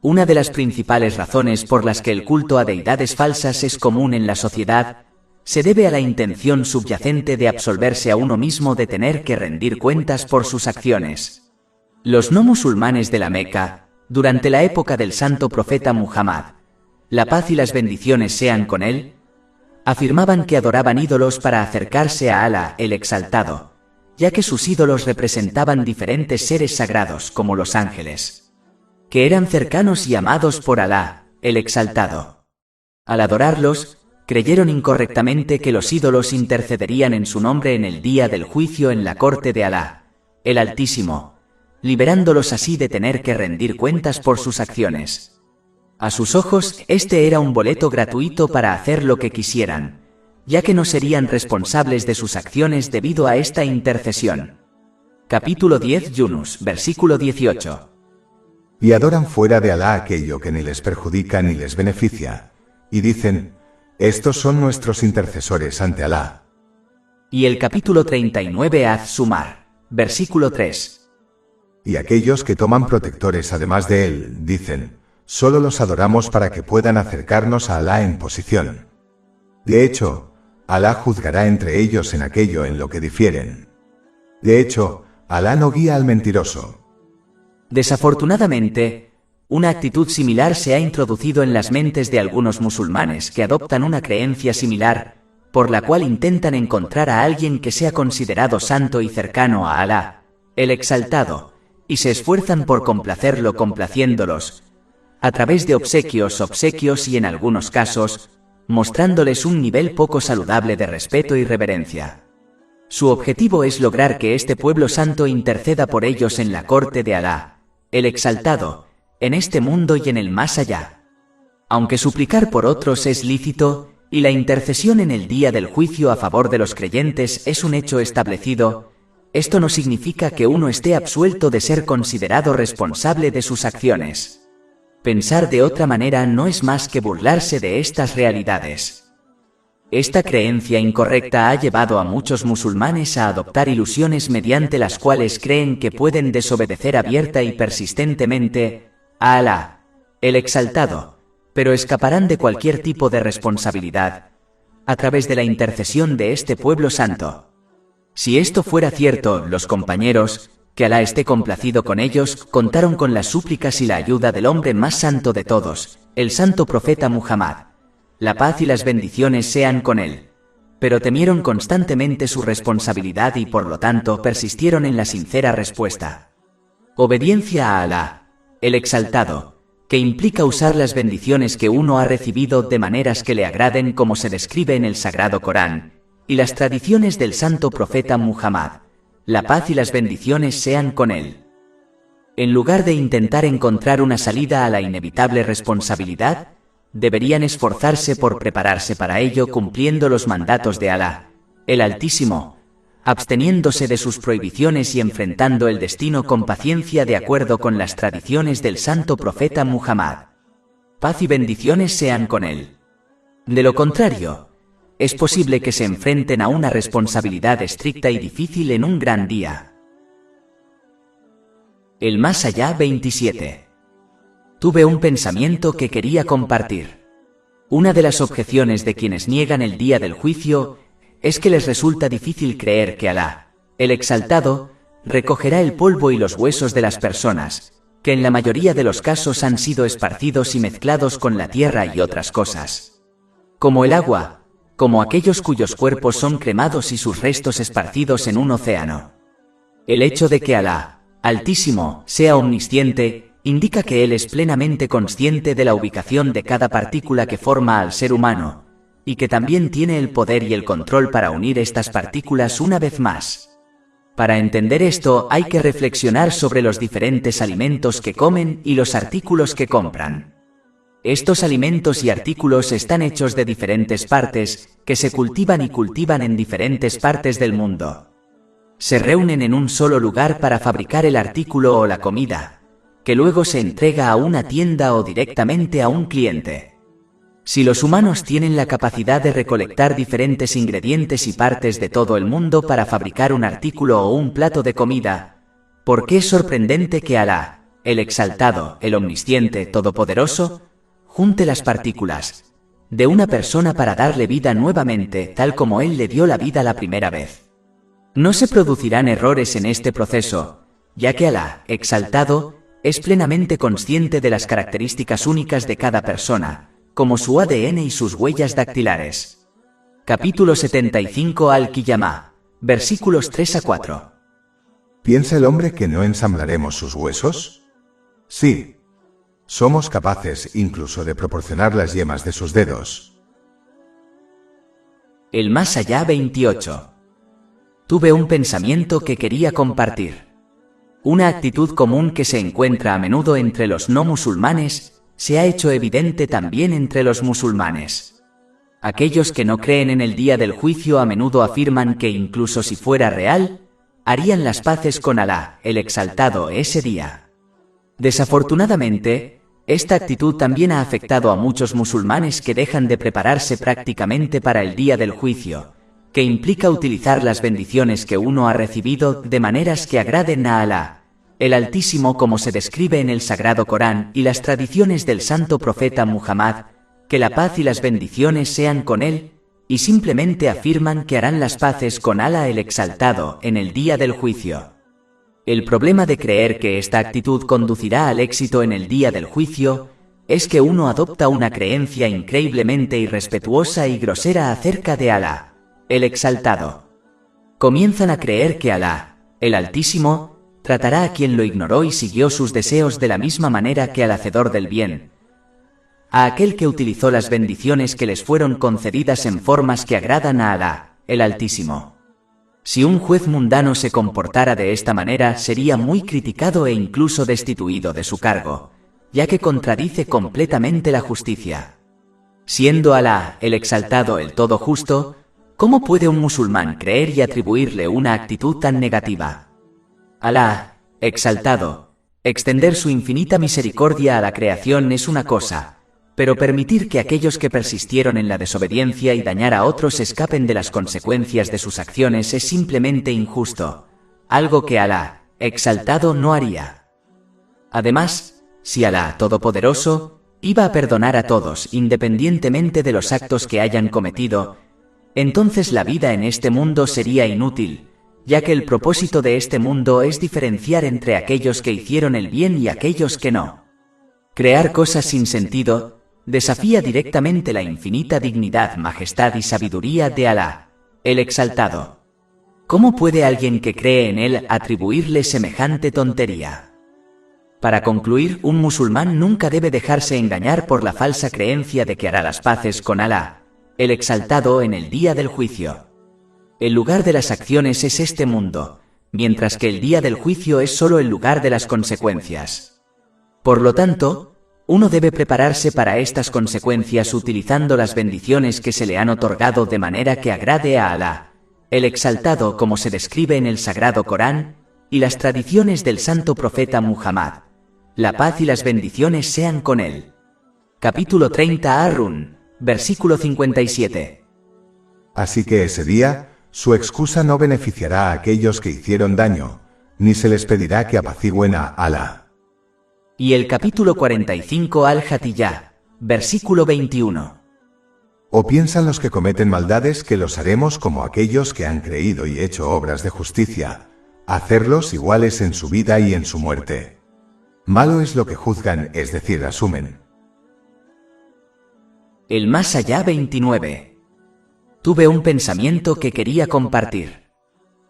Una de las principales razones por las que el culto a deidades falsas es común en la sociedad se debe a la intención subyacente de absolverse a uno mismo de tener que rendir cuentas por sus acciones. Los no musulmanes de la Meca, durante la época del santo profeta Muhammad, la paz y las bendiciones sean con él, afirmaban que adoraban ídolos para acercarse a Alá, el Exaltado, ya que sus ídolos representaban diferentes seres sagrados como los ángeles. que eran cercanos y amados por Alá, el Exaltado. Al adorarlos, creyeron incorrectamente que los ídolos intercederían en su nombre en el día del juicio en la corte de Alá, el Altísimo, liberándolos así de tener que rendir cuentas por sus acciones. A sus ojos, este era un boleto gratuito para hacer lo que quisieran, ya que no serían responsables de sus acciones debido a esta intercesión. Capítulo 10 Yunus, versículo 18. Y adoran fuera de Alá aquello que ni les perjudica ni les beneficia, y dicen: estos son nuestros intercesores ante Alá. Y el capítulo 39 Az-Zumar, versículo 3. Y aquellos que toman protectores además de él, dicen: solo los adoramos para que puedan acercarnos a Alá en posición. De hecho, Alá juzgará entre ellos en aquello en lo que difieren. De hecho, Alá no guía al mentiroso. Desafortunadamente, una actitud similar se ha introducido en las mentes de algunos musulmanes que adoptan una creencia similar, por la cual intentan encontrar a alguien que sea considerado santo y cercano a Alá, el Exaltado, y se esfuerzan por complacerlo complaciéndolos, a través de obsequios y en algunos casos, mostrándoles un nivel poco saludable de respeto y reverencia. Su objetivo es lograr que este pueblo santo interceda por ellos en la corte de Alá, el Exaltado, en este mundo y en el más allá. Aunque suplicar por otros es lícito, y la intercesión en el día del juicio a favor de los creyentes es un hecho establecido, esto no significa que uno esté absuelto de ser considerado responsable de sus acciones. Pensar de otra manera no es más que burlarse de estas realidades. Esta creencia incorrecta ha llevado a muchos musulmanes a adoptar ilusiones mediante las cuales creen que pueden desobedecer abierta y persistentemente a Alá, el Exaltado, pero escaparán de cualquier tipo de responsabilidad a través de la intercesión de este pueblo santo. Si esto fuera cierto, los compañeros, que Alá esté complacido con ellos, contaron con las súplicas y la ayuda del hombre más santo de todos, el santo profeta Muhammad. La paz y las bendiciones sean con él. Pero temieron constantemente su responsabilidad y por lo tanto persistieron en la sincera respuesta. Obediencia a Alá, el Exaltado, que implica usar las bendiciones que uno ha recibido de maneras que le agraden como se describe en el Sagrado Corán, y las tradiciones del santo profeta Muhammad. La paz y las bendiciones sean con él. En lugar de intentar encontrar una salida a la inevitable responsabilidad, deberían esforzarse por prepararse para ello cumpliendo los mandatos de Alá, el Altísimo, absteniéndose de sus prohibiciones y enfrentando el destino con paciencia de acuerdo con las tradiciones del santo profeta Muhammad. Paz y bendiciones sean con él. De lo contrario, es posible que se enfrenten a una responsabilidad estricta y difícil en un gran día. El más allá 27. Tuve un pensamiento que quería compartir. Una de las objeciones de quienes niegan el día del juicio es que les resulta difícil creer que Alá, el Exaltado, recogerá el polvo y los huesos de las personas, que en la mayoría de los casos han sido esparcidos y mezclados con la tierra y otras cosas. Como el agua, como aquellos cuyos cuerpos son cremados y sus restos esparcidos en un océano. El hecho de que Alá, Altísimo, sea omnisciente, indica que Él es plenamente consciente de la ubicación de cada partícula que forma al ser humano, y que también tiene el poder y el control para unir estas partículas una vez más. Para entender esto hay que reflexionar sobre los diferentes alimentos que comen y los artículos que compran. Estos alimentos y artículos están hechos de diferentes partes, que se cultivan en diferentes partes del mundo. Se reúnen en un solo lugar para fabricar el artículo o la comida, que luego se entrega a una tienda o directamente a un cliente. Si los humanos tienen la capacidad de recolectar diferentes ingredientes y partes de todo el mundo para fabricar un artículo o un plato de comida, ¿por qué es sorprendente que Alá, el Exaltado, el Omnisciente, Todopoderoso, junte las partículas de una persona para darle vida nuevamente, tal como Él le dio la vida la primera vez? No se producirán errores en este proceso, ya que Alá, Exaltado, es plenamente consciente de las características únicas de cada persona, como su ADN y sus huellas dactilares. Capítulo 75 Al-Qiyamah, versículos 3 a 4. ¿Piensa el hombre que no ensamblaremos sus huesos? Sí, Somos capaces incluso de proporcionar las yemas de sus dedos. El más allá 28. Tuve un pensamiento que quería compartir. Una actitud común que se encuentra a menudo entre los no musulmanes, se ha hecho evidente también entre los musulmanes. Aquellos que no creen en el día del juicio a menudo afirman que incluso si fuera real, harían las paces con Alá, el exaltado, ese día. Desafortunadamente, esta actitud también ha afectado a muchos musulmanes que dejan de prepararse prácticamente para el día del juicio, que implica utilizar las bendiciones que uno ha recibido de maneras que agraden a Alá, el Altísimo, como se describe en el Sagrado Corán y las tradiciones del santo profeta Muhammad, que la paz y las bendiciones sean con él, y simplemente afirman que harán las paces con Alá el exaltado en el día del juicio. El problema de creer que esta actitud conducirá al éxito en el día del juicio es que uno adopta una creencia increíblemente irrespetuosa y grosera acerca de Alá, el exaltado. Comienzan a creer que Alá, el Altísimo, tratará a quien lo ignoró y siguió sus deseos de la misma manera que al hacedor del bien, a aquel que utilizó las bendiciones que les fueron concedidas en formas que agradan a Alá, el Altísimo. Si un juez mundano se comportara de esta manera, sería muy criticado e incluso destituido de su cargo, ya que contradice completamente la justicia. Siendo Alá, el exaltado, el todo justo, ¿cómo puede un musulmán creer y atribuirle una actitud tan negativa? Alá, exaltado, extender su infinita misericordia a la creación es una cosa, pero permitir que aquellos que persistieron en la desobediencia y dañar a otros escapen de las consecuencias de sus acciones es simplemente injusto, algo que Alá, exaltado, no haría. Además, si Alá, todopoderoso, iba a perdonar a todos independientemente de los actos que hayan cometido, entonces la vida en este mundo sería inútil, ya que el propósito de este mundo es diferenciar entre aquellos que hicieron el bien y aquellos que no. Crear cosas sin sentido desafía directamente la infinita dignidad, majestad y sabiduría de Alá, el exaltado. ¿Cómo puede alguien que cree en él atribuirle semejante tontería? Para concluir, un musulmán nunca debe dejarse engañar por la falsa creencia de que hará las paces con Alá, el exaltado, en el día del juicio. El lugar de las acciones es este mundo, mientras que el día del juicio es solo el lugar de las consecuencias. Por lo tanto, uno debe prepararse para estas consecuencias utilizando las bendiciones que se le han otorgado de manera que agrade a Alá, el exaltado, como se describe en el Sagrado Corán, y las tradiciones del santo profeta Muhammad. La paz y las bendiciones sean con él. Capítulo 30 Ar-Rum, versículo 57. Así que ese día, su excusa no beneficiará a aquellos que hicieron daño, ni se les pedirá que apacigüen a Alá. Y el capítulo 45 Al-Hatiyah, versículo 21. ¿O piensan los que cometen maldades que los haremos como aquellos que han creído y hecho obras de justicia, hacerlos iguales en su vida y en su muerte? Malo es lo que juzgan, es decir, asumen. El más allá 29. Tuve un pensamiento que quería compartir.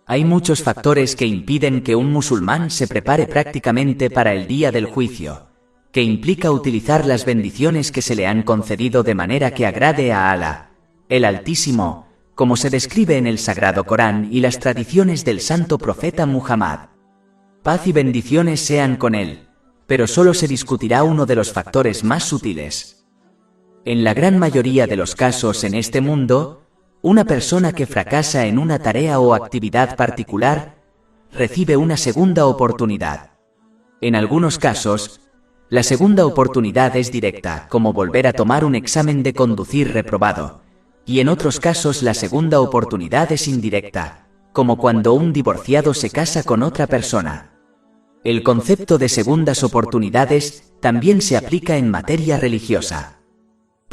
Hay muchos factores que impiden que un musulmán se prepare prácticamente para el día del juicio, que implica utilizar las bendiciones que se le han concedido de manera que agrade a Alá, el Altísimo, como se describe en el Sagrado Corán y las tradiciones del santo profeta Muhammad. Paz y bendiciones sean con él, pero solo se discutirá uno de los factores más sutiles. En la gran mayoría de los casos en este mundo, una persona que fracasa en una tarea o actividad particular recibe una segunda oportunidad. En algunos casos, la segunda oportunidad es directa, como volver a tomar un examen de conducir reprobado, y en otros casos la segunda oportunidad es indirecta, como cuando un divorciado se casa con otra persona. El concepto de segundas oportunidades también se aplica en materia religiosa.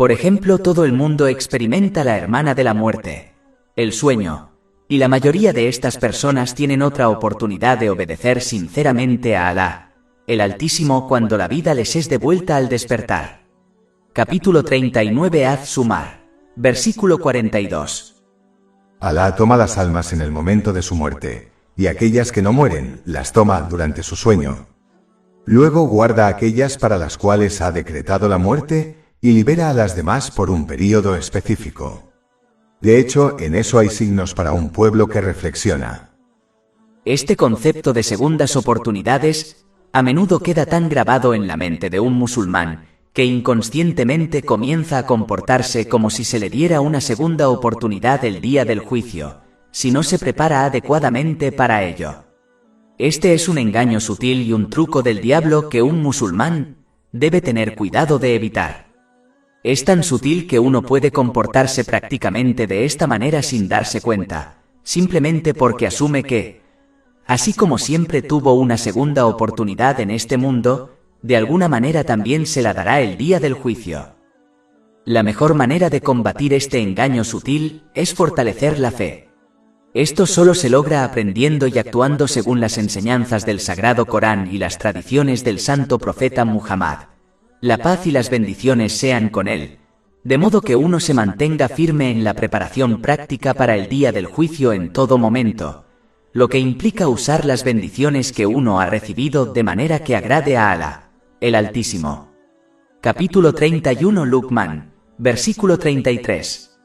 Por ejemplo, todo el mundo experimenta la hermana de la muerte, el sueño, y la mayoría de estas personas tienen otra oportunidad de obedecer sinceramente a Alá, el Altísimo, cuando la vida les es devuelta al despertar. Capítulo 39 Az-Zumar, versículo 42. Alá toma las almas en el momento de su muerte, y aquellas que no mueren, las toma durante su sueño. Luego guarda aquellas para las cuales ha decretado la muerte y libera a las demás por un período específico. De hecho, en eso hay signos para un pueblo que reflexiona. Este concepto de segundas oportunidades a menudo queda tan grabado en la mente de un musulmán que inconscientemente comienza a comportarse como si se le diera una segunda oportunidad el día del juicio, si no se prepara adecuadamente para ello. Este es un engaño sutil y un truco del diablo que un musulmán debe tener cuidado de evitar. Es tan sutil que uno puede comportarse prácticamente de esta manera sin darse cuenta, simplemente porque asume que, así como siempre tuvo una segunda oportunidad en este mundo, de alguna manera también se la dará el día del juicio. La mejor manera de combatir este engaño sutil es fortalecer la fe. Esto solo se logra aprendiendo y actuando según las enseñanzas del Sagrado Corán y las tradiciones del santo profeta Muhammad. La paz y las bendiciones sean con él, de modo que uno se mantenga firme en la preparación práctica para el día del juicio en todo momento, lo que implica usar las bendiciones que uno ha recibido de manera que agrade a Alá, el Altísimo. Capítulo 31 Luqman, versículo 33.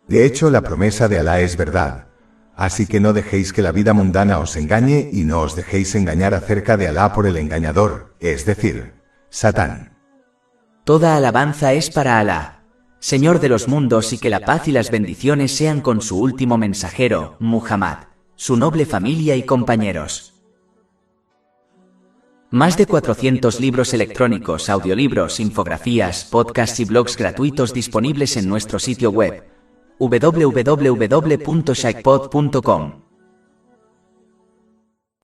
De hecho, la promesa de Alá es verdad, así que no dejéis que la vida mundana os engañe y no os dejéis engañar acerca de Alá por el engañador, es decir, Satán. Toda alabanza es para Alá, Señor de los mundos, y que la paz y las bendiciones sean con su último mensajero, Muhammad, su noble familia y compañeros. Más de 400 libros electrónicos, audiolibros, infografías, podcasts y blogs gratuitos disponibles en nuestro sitio web www.shaykhpod.com.